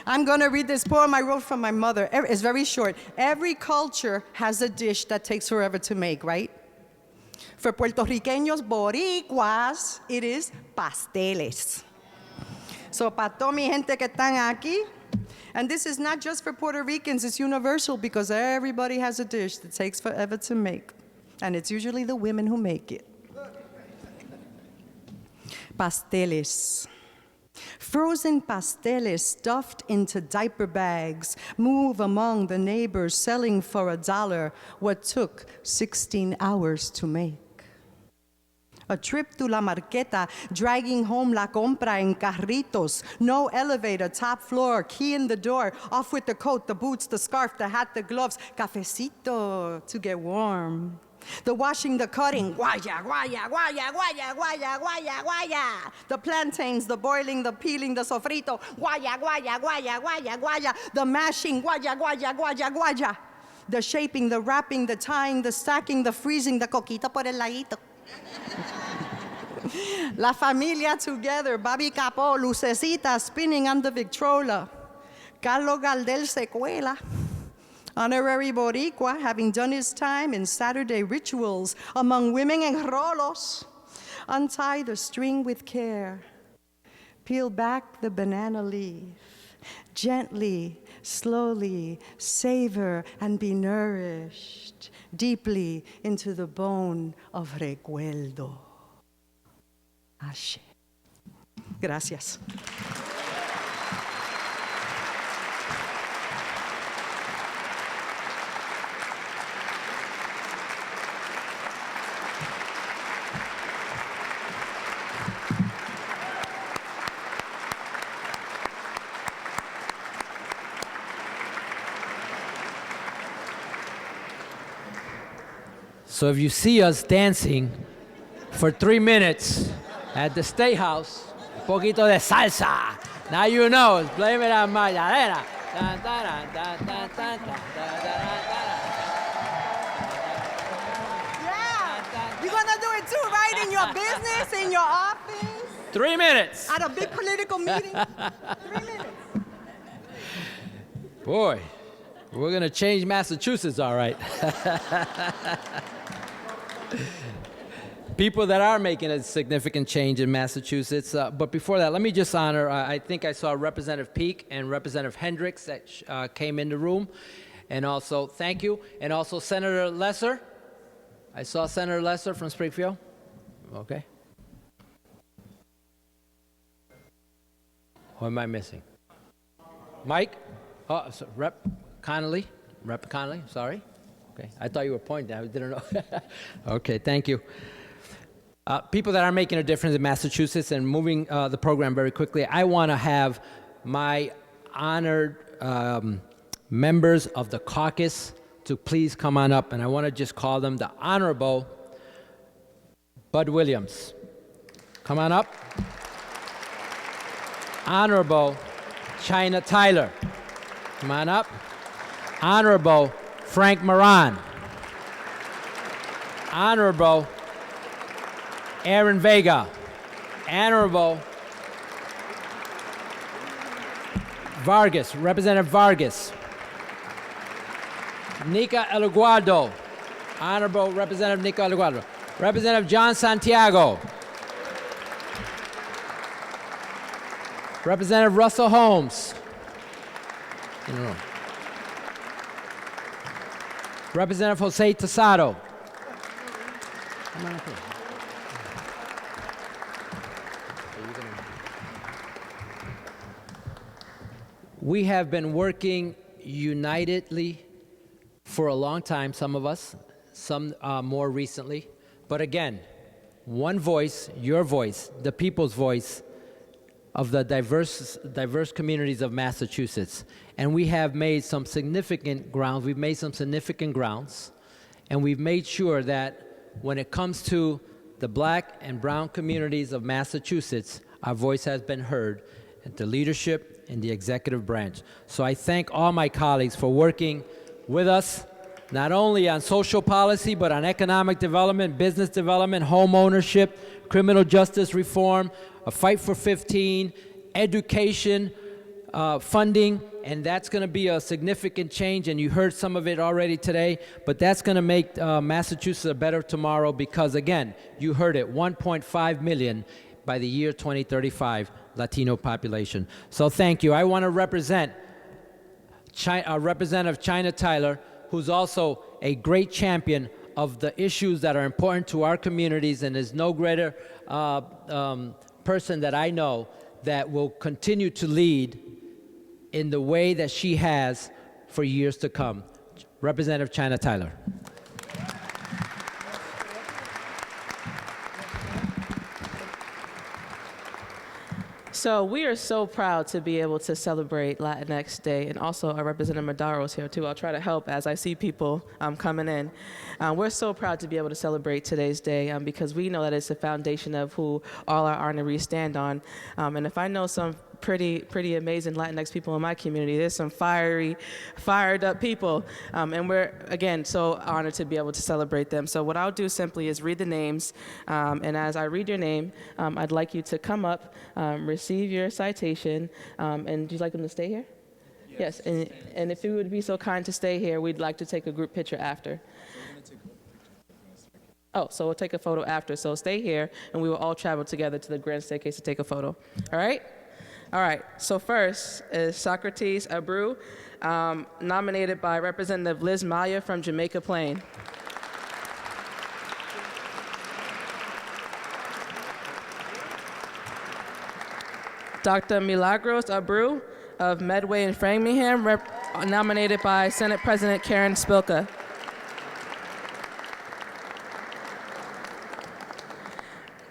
I'm gonna read this poem I wrote from my mother. It's very short. Every culture has a dish that takes forever to make, right? For Puertorriqueños boricuas, it is pasteles. So para toda mi gente que están aquí, and this is not just for Puerto Ricans, it's universal because everybody has a dish that takes forever to make. And it's usually the women who make it. Pasteles. Frozen pasteles stuffed into diaper bags move among the neighbors selling for $1 what took 16 hours to make. A trip to La Marqueta, dragging home la compra en carritos. No elevator, top floor, key in the door. Off with the coat, the boots, the scarf, the hat, the gloves. Cafecito to get warm. The washing, the cutting, guaya, guaya, guaya, guaya, guaya, guaya, guaya. The plantains, the boiling, the peeling, the sofrito, guaya, guaya, guaya, guaya, guaya. The mashing, guaya, guaya, guaya, guaya. The shaping, the wrapping, the tying, the stacking, the freezing, the coquita por el ladito. La familia together, Babi Capó, Lucecita spinning on the Victrola. Carlo Galdel secuela. Honorary Boricua, having done his time in Saturday rituals among women en rolos. Untie the string with care. Peel back the banana leaf. Gently, slowly, savor and be nourished deeply into the bone of recuerdo. Ashe. Gracias. So if you see us dancing for 3 minutes at the State House, un poquito de salsa. Now you know, blame it on Madalena. Yeah, you're gonna do it too, right? In your business, in your office, 3 minutes. at a big political meeting. 3 minutes. Boy, we're gonna change Massachusetts, all right. people that are making a significant change in Massachusetts. But before that, let me just honor, I think I saw Representative Peake and Representative Hendricks that came in the room. And also, thank you. And also Senator Lesser. I saw Senator Lesser from Springfield. Okay. Who am I missing? Mike? Oh, so Rep Connolly? Rep Connolly, sorry. Okay, I thought you were pointing. I didn't know. Okay, thank you. People that are making a difference in Massachusetts and moving the program very quickly, I want to have my honored members of the caucus to please come on up, and I want to just call them the Honorable Bud Williams. Come on up. Honorable China Tyler. Come on up. Honorable Frank Moran. Honorable Aaron Vega. Honorable Vargas, Representative Vargas. Nica Eluguardo. Honorable Representative Nica Eluguardo. Representative John Santiago. Representative Russell Holmes. In the room. Representative Jose Tosado. Come on up here. We have been working unitedly for a long time, some of us, some more recently. But again, one voice, your voice, the people's voice of the diverse communities of Massachusetts. And we have made some significant grounds. We've made some significant grounds. And we've made sure that when it comes to the black and brown communities of Massachusetts, our voice has been heard at the leadership and the executive branch. So I thank all my colleagues for working with us, not only on social policy, but on economic development, business development, home ownership, criminal justice reform, a fight for 15, education, funding, and that's going to be a significant change, and you heard some of it already today, but that's going to make Massachusetts a better tomorrow because, again, you heard it, 1.5 million by the year 2035 Latino population. So thank you. I want to represent Representative China Tyler, who's also a great champion of the issues that are important to our communities, and there's no greater person that I know that will continue to lead in the way that she has for years to come. Representative China Tyler. So we are so proud to be able to celebrate Latinx Day, and also our Representative Madaro's here too. I'll try to help as I see people coming in. We're so proud to be able to celebrate today's day because we know that it's the foundation of who all our honorees stand on. And if I know some pretty amazing Latinx people in my community, there's some fired up people. And we're, again, so honored to be able to celebrate them. So what I'll do simply is read the names. And as I read your name, I'd like you to come up, receive your citation. And do you like them to stay here? Yes. And if you would be so kind to stay here, we'd like to take a group picture after. Oh, so we'll take a photo after. So stay here, and we will all travel together to the grand staircase to take a photo. All right? All right, so first is Socrates Abreu, nominated by Representative Liz Maya from Jamaica Plain. Dr. Milagros Abreu of Medway in Framingham, nominated by Senate President Karen Spilka.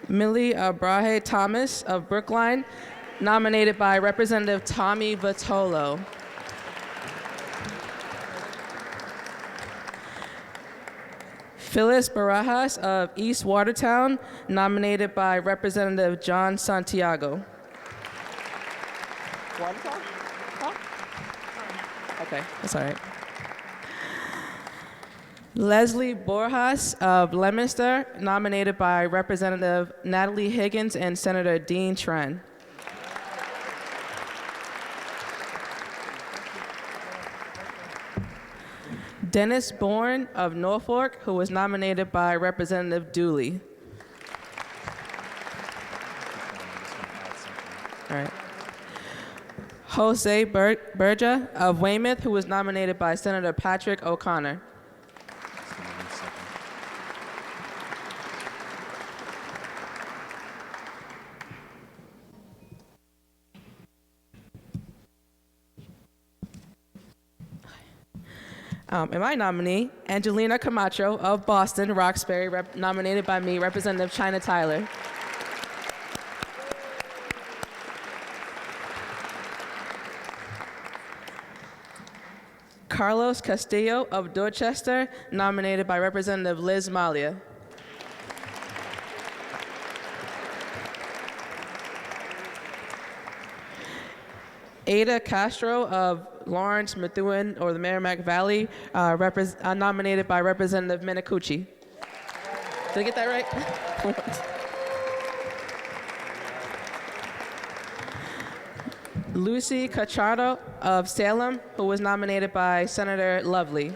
Millie Brahe Thomas of Brookline, nominated by Representative Tommy Vitolo. Phyllis Barajas of East Watertown, nominated by Representative John Santiago. Watertown? Oh. Okay, that's all right. Leslie Borjas of Leominster, nominated by Representative Natalie Higgins and Senator Dean Tren. Dennis Bourne of Norfolk, who was nominated by Representative Dooley. All right. Jose Berja of Weymouth, who was nominated by Senator Patrick O'Connor. And my nominee, Angelina Camacho of Boston, Roxbury, nominated by me, Representative China Tyler. Carlos Castillo of Dorchester, nominated by Representative Liz Malia. Ada Castro of Lawrence, Methuen, or the Merrimack Valley, nominated by Representative Minicucci. Did I get that right? Lucy Cacciardo of Salem, who was nominated by Senator Lovely.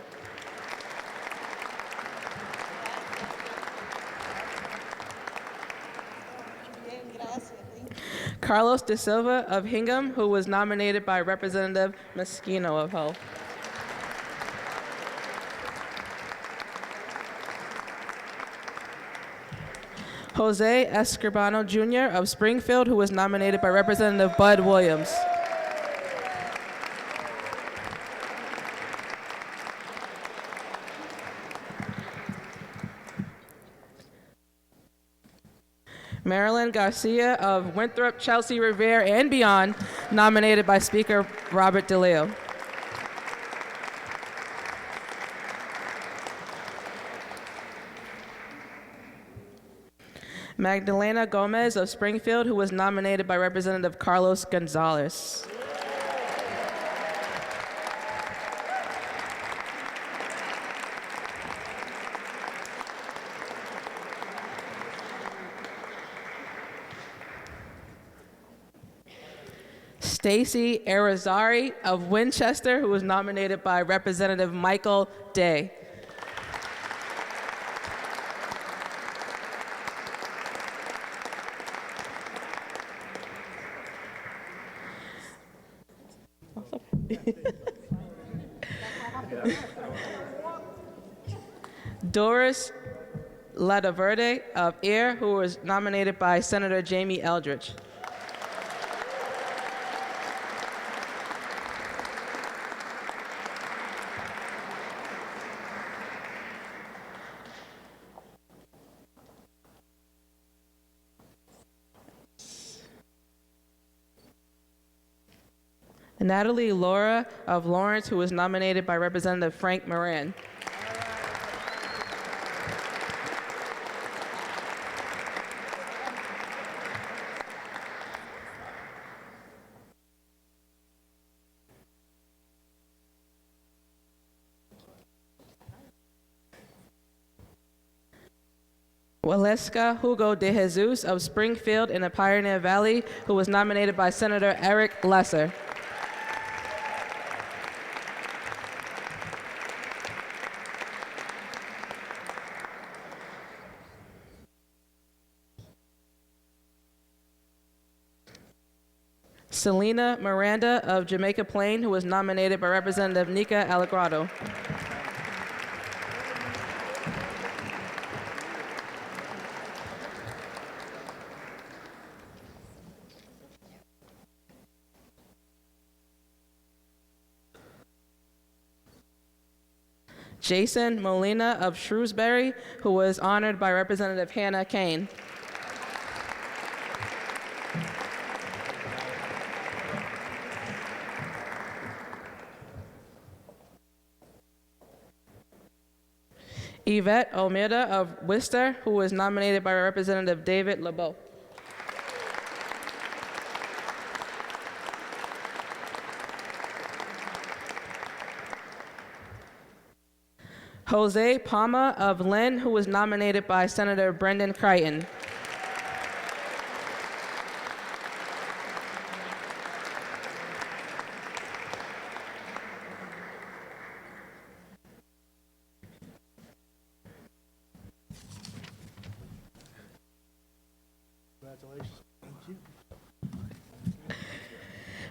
Carlos De Silva of Hingham, who was nominated by Representative Moschino of Hull. Jose Escribano Jr. of Springfield, who was nominated by Representative Bud Williams. Marilyn Garcia of Winthrop, Chelsea, Revere, and beyond, nominated by Speaker Robert Deleo. Madalena Gomez of Springfield, who was nominated by Representative Carlos Gonzalez. Stacey Arizari of Winchester, who was nominated by Representative Michael Day. Doris Lataverde of Air, who was nominated by Senator Jamie Eldridge. Natalie Laura of Lawrence, who was nominated by Representative Frank Moran. Waleska Hugo de Jesus of Springfield in the Pioneer Valley, who was nominated by Senator Eric Lesser. Selena Miranda of Jamaica Plain, who was nominated by Representative Nika Allegrado. Jason Molina of Shrewsbury, who was honored by Representative Hannah Kane. Yvette Almeida of Worcester, who was nominated by Representative David LeBeau. Jose Palma of Lynn, who was nominated by Senator Brendan Crichton.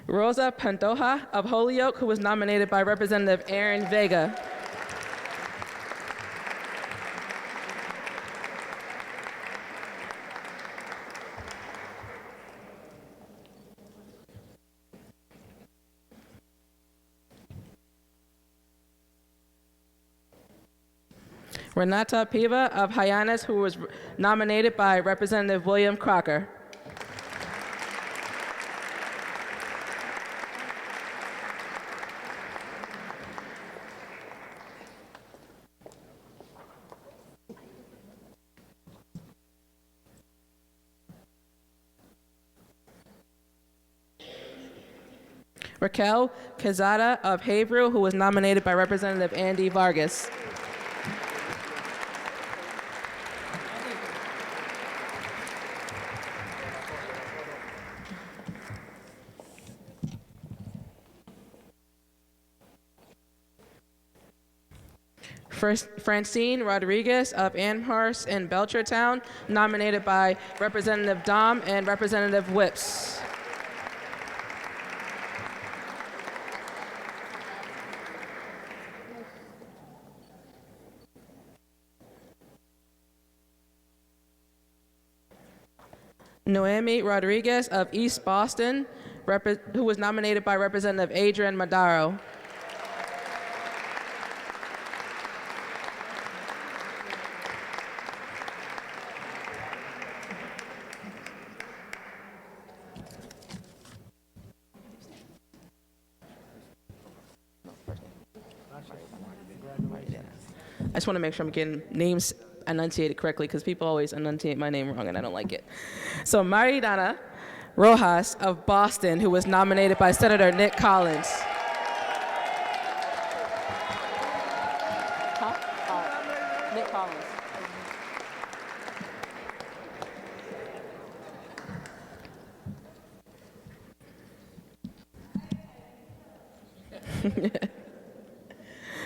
Rosa Pantoja of Holyoke, who was nominated by Representative Aaron Vega. Renata Piva of Hyannis, who was nominated by Representative William Crocker. Raquel Quezada of Haverhill, who was nominated by Representative Andy Vargas. Francine Rodriguez of Amherst and Belchertown, nominated by Representative Dom and Representative Whips. Noemi Rodriguez of East Boston, who was nominated by Representative Adrian Madaro. I just want to make sure I'm getting names enunciated correctly because people always enunciate my name wrong and I don't like it. So Maridana Rojas of Boston, who was nominated by Senator Nick Collins. Nick Collins.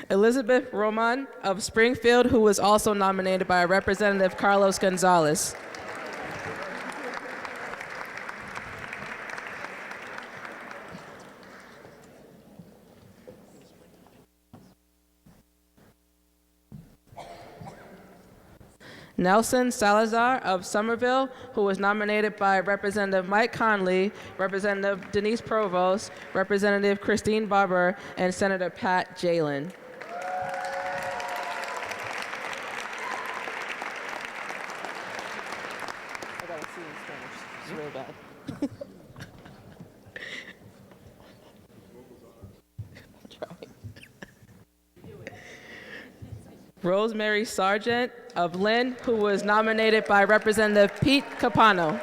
Elizabeth Roman of Springfield, who was also nominated by Representative Carlos Gonzalez. Nelson Salazar of Somerville, who was nominated by Representative Mike Conley, Representative Denise Provost, Representative Christine Barber, and Senator Pat Jalen. I gotta see in Spanish. It's real bad. Rosemary Sargent of Lynn, who was nominated by Representative Pete Capano.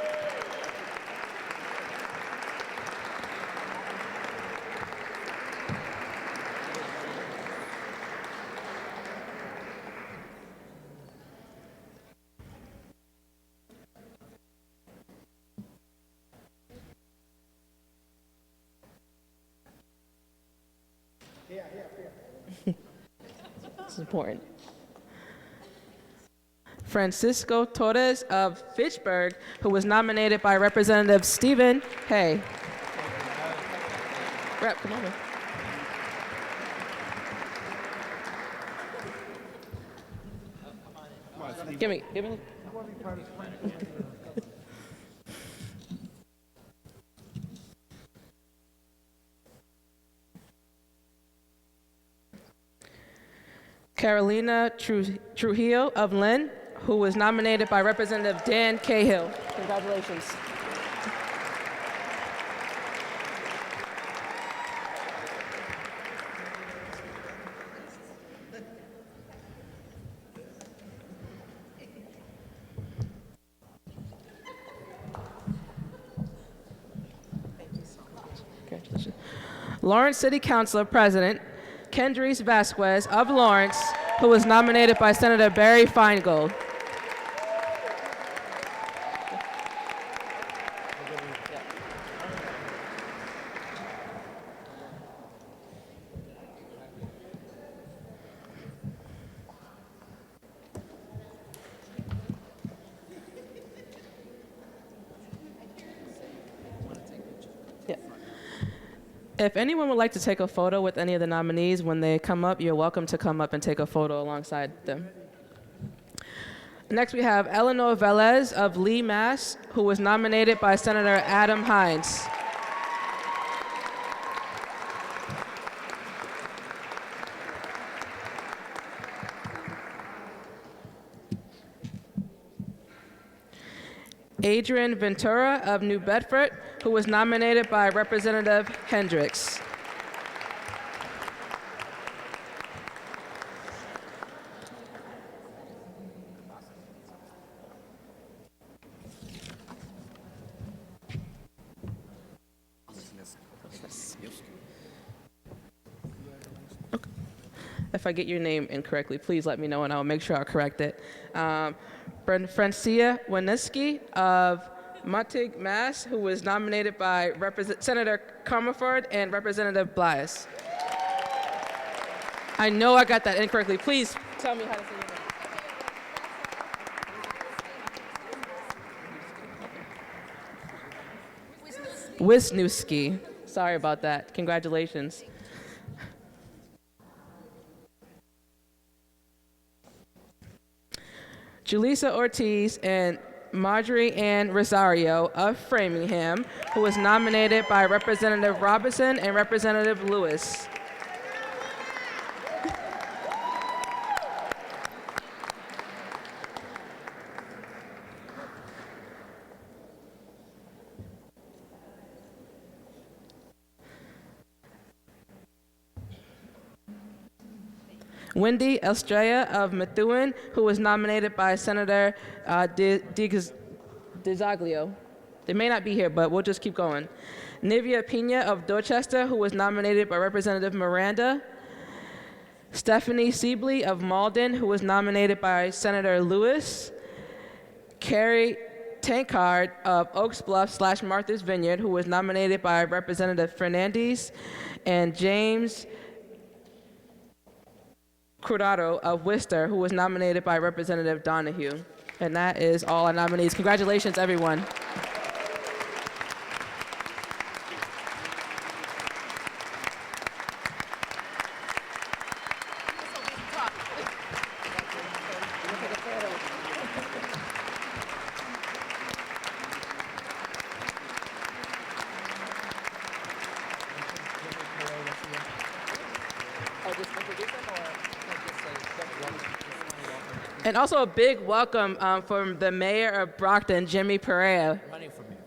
This is important. Francisco Torres of Fitchburg, who was nominated by Representative Stephen Hay. Rep, come over. Give me. Carolina Trujillo of Lynn, who was nominated by Representative Dan Cahill. Congratulations. Congratulations. Lawrence City Council President Kendrys Vasquez of Lawrence, who was nominated by Senator Barry Feingold. If anyone would like to take a photo with any of the nominees, when they come up, you're welcome to come up and take a photo alongside them. Next, we have Eleanor Velez of Limas, who was nominated by Senator Adam Hines. Adrian Ventura of New Bedford, who was nominated by Representative Hendricks. Okay. If I get your name incorrectly, please let me know and I'll make sure I'll correct it. Francia Wineski of Montague, Mass., who was nominated by Senator Comerford and Representative Blias. I know I got that incorrectly. Please tell me how to say your name. Wisniewski. Sorry about that. Congratulations. Julissa Ortiz and Marjorie Ann Rosario of Framingham, who was nominated by Representative Robinson and Representative Lewis. Wendy Estrella of Methuen, who was nominated by Senator DeZaglio. They may not be here, but we'll just keep going. Nivea Pena of Dorchester, who was nominated by Representative Miranda. Stephanie Sibley of Malden, who was nominated by Senator Lewis. Carrie Tankard of Oaks Bluff / Martha's Vineyard, who was nominated by Representative Fernandez. And James Crudado of Worcester, who was nominated by Representative Donahue. And that is all our nominees. Congratulations, everyone. And also a big welcome from the mayor of Brockton, Jimmy Perea.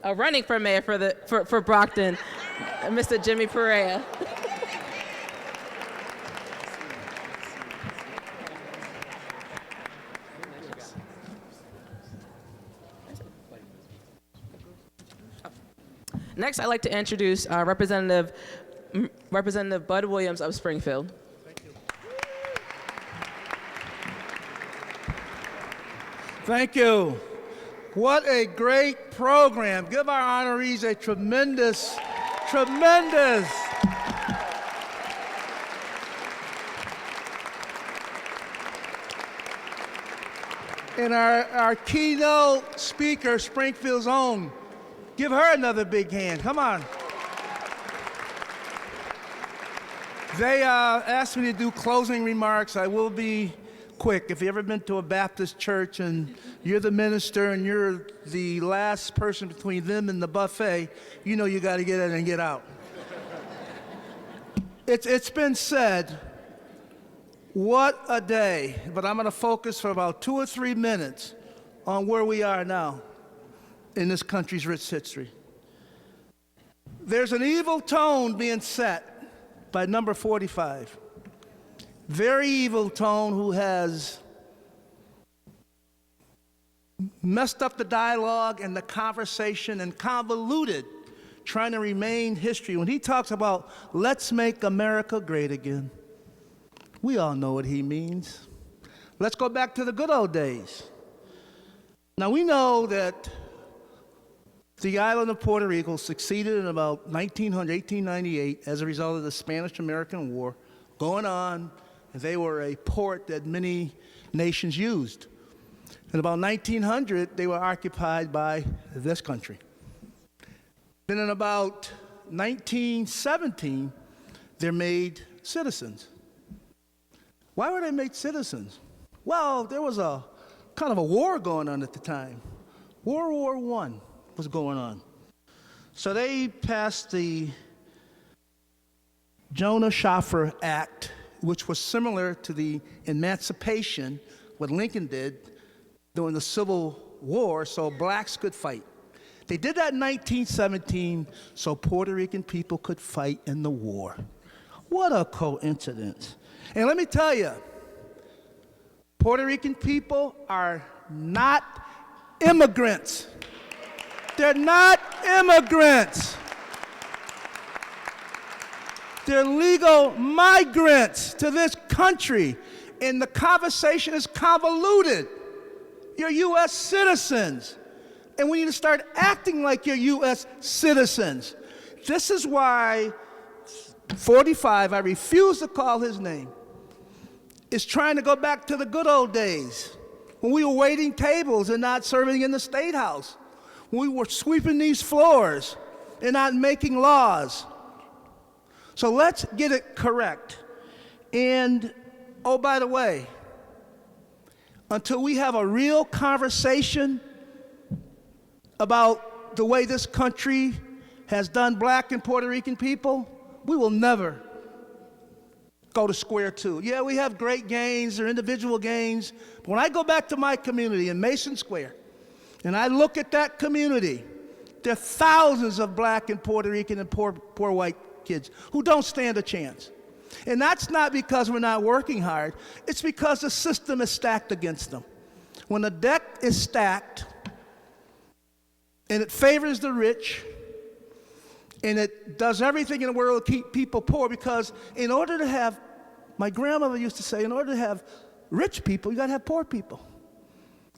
Running for mayor for Brockton, Mr. Jimmy Perea. Next, I'd like to introduce Representative Bud Williams of Springfield. Thank you. What a great program. Give our honorees a tremendous. And our keynote speaker, Springfield's own, give her another big hand. Come on. They asked me to do closing remarks. I will be quick. If you've ever been to a Baptist church and you're the minister and you're the last person between them and the buffet, you know you got to get in and get out. It's been said, what a day. But I'm going to focus for about 2 or 3 minutes on where we are now in this country's rich history. There's an evil tone being set by number 45. Very evil tone who has messed up the dialogue and the conversation and convoluted trying to remain history. When he talks about let's make America great again, we all know what he means. Let's go back to the good old days. Now we know that the island of Puerto Rico succeeded in about 1898 as a result of the Spanish-American War going on. They were a port that many nations used. In about 1900, they were occupied by this country. Then in about 1917, they're made citizens. Why were they made citizens? Well, there was a kind of a war going on at the time. World War I was going on. So they passed the Jonah-Schaffer Act, which was similar to the emancipation, what Lincoln did during the Civil War, so blacks could fight. They did that in 1917 so Puerto Rican people could fight in the war. What a coincidence. And let me tell you, Puerto Rican people are not immigrants. They're not immigrants. They're legal migrants to this country, and the conversation is convoluted. You're U.S. citizens, and we need to start acting like you're U.S. citizens. This is why 45, I refuse to call his name, is trying to go back to the good old days when we were waiting tables and not serving in the State House, when we were sweeping these floors and not making laws. So let's get it correct. And, oh, by the way, until we have a real conversation about the way this country has done black and Puerto Rican people, we will never go to square two. Yeah, we have great gains or individual gains, but when I go back to my community in Mason Square, and I look at that community, there are thousands of black and Puerto Rican and poor white kids who don't stand a chance. And that's not because we're not working hard. It's because the system is stacked against them. When the deck is stacked and it favors the rich and it does everything in the world to keep people poor, because in order to have, my grandmother used to say, in order to have rich people, you got to have poor people.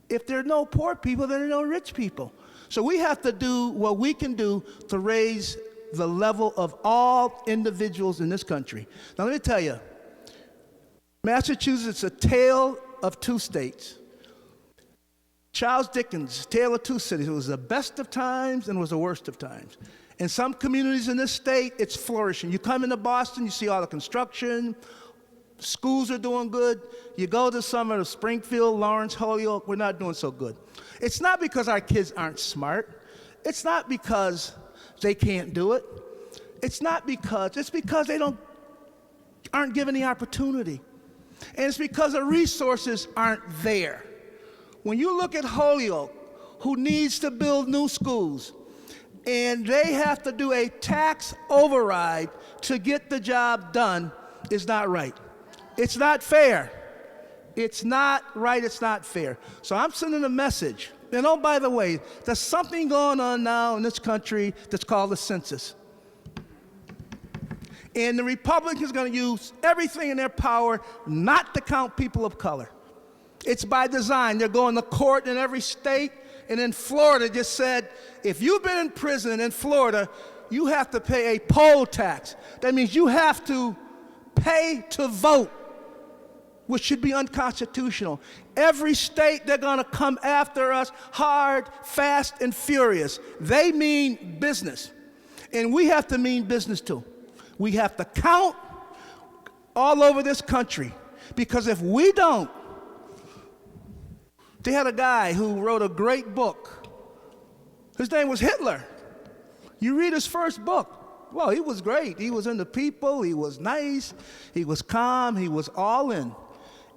If there are no poor people, then there are no rich people. So we have to do what we can do to raise the level of all individuals in this country. Now let me tell you, Massachusetts is a tale of two states. Charles Dickens' Tale of Two Cities. It was the best of times and it was the worst of times. In some communities in this state, it's flourishing. You come into Boston, you see all the construction, schools are doing good. You go to some of the Springfield, Lawrence, Holyoke, we're not doing so good. It's not because our kids aren't smart. It's not because they can't do it. It's because they aren't given the opportunity. And it's because the resources aren't there. When you look at Holyoke, who needs to build new schools, and they have to do a tax override to get the job done, is not right. It's not fair. It's not right, it's not fair. So I'm sending a message. And oh, by the way, there's something going on now in this country that's called the census. And the Republicans are going to use everything in their power not to count people of color. It's by design. They're going to court in every state. And in Florida just said, if you've been in prison in Florida, you have to pay a poll tax. That means you have to pay to vote, which should be unconstitutional. Every state, they're going to come after us hard, fast, and furious. They mean business. And we have to mean business too. We have to count all over this country. Because if we don't, they had a guy who wrote a great book. His name was Hitler. You read his first book. Well, he was great. He was in the people. He was nice. He was calm. He was all in.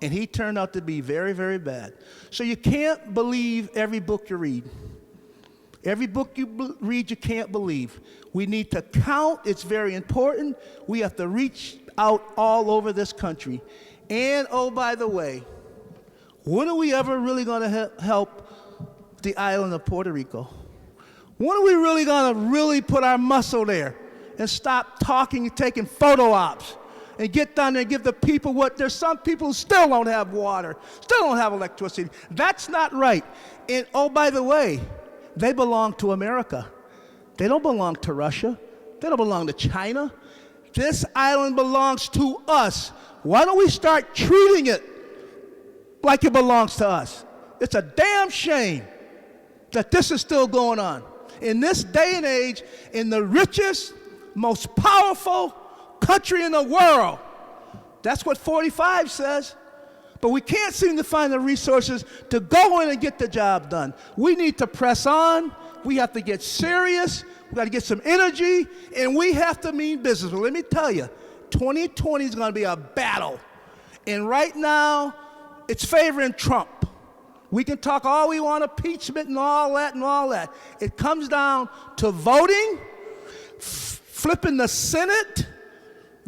And he turned out to be very, very bad. So you can't believe every book you read. Every book you read, you can't believe. We need to count. It's very important. We have to reach out all over this country. And, oh, by the way, when are we ever really going to help the island of Puerto Rico? When are we really going to really put our muscle there and stop talking and taking photo ops and get down there and give the people what? There's some people who still don't have water, still don't have electricity. That's not right. And, oh, by the way, they belong to America. They don't belong to Russia. They don't belong to China. This island belongs to us. Why don't we start treating it like it belongs to us? It's a damn shame that this is still going on. In this day and age, in the richest most powerful country in the world. That's what 45 says. But we can't seem to find the resources to go in and get the job done. We need to press on. We have to get serious. We got to get some energy, and we have to mean business. But let me tell you, 2020 is going to be a battle. And right now, it's favoring Trump. We can talk all we want, impeachment and all that and all that. It comes down to voting, flipping the Senate,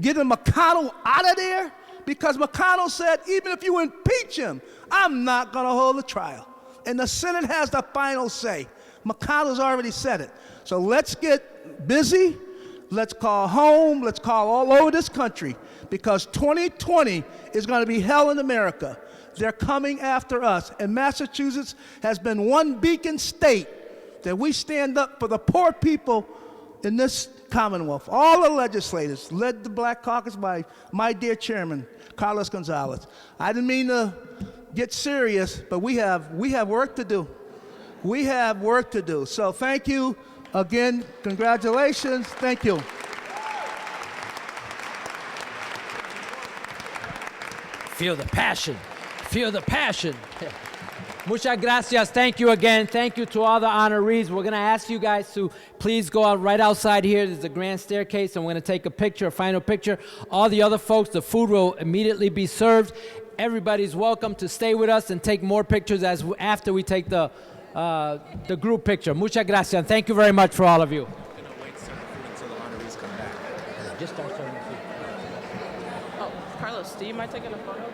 getting McConnell out of there, because McConnell said, even if you impeach him, I'm not going to hold a trial. And the Senate has the final say. McConnell's already said it. So let's get busy. Let's call home. Let's call all over this country, because 2020 is going to be hell in America. They're coming after us. And Massachusetts has been one beacon state that we stand up for the poor people in this Commonwealth. All the legislators, led the Black Caucus by my dear chairman, Carlos Gonzalez. I didn't mean to get serious, but we have work to do. We have work to do. So thank you again. Congratulations. Thank you. Feel the passion. Feel the passion. Muchas gracias. Thank you again. Thank you to all the honorees. We're going to ask you guys to please go out right outside here. There's a grand staircase, and we're going to take a picture, a final picture. All the other folks, the food will immediately be served. Everybody's welcome to stay with us and take more pictures after we take the group picture. Muchas gracias. Thank you very much for all of you. We're going to wait some food until the honorees come back. Just start serving food. Oh, Carlos, do you mind taking a photo?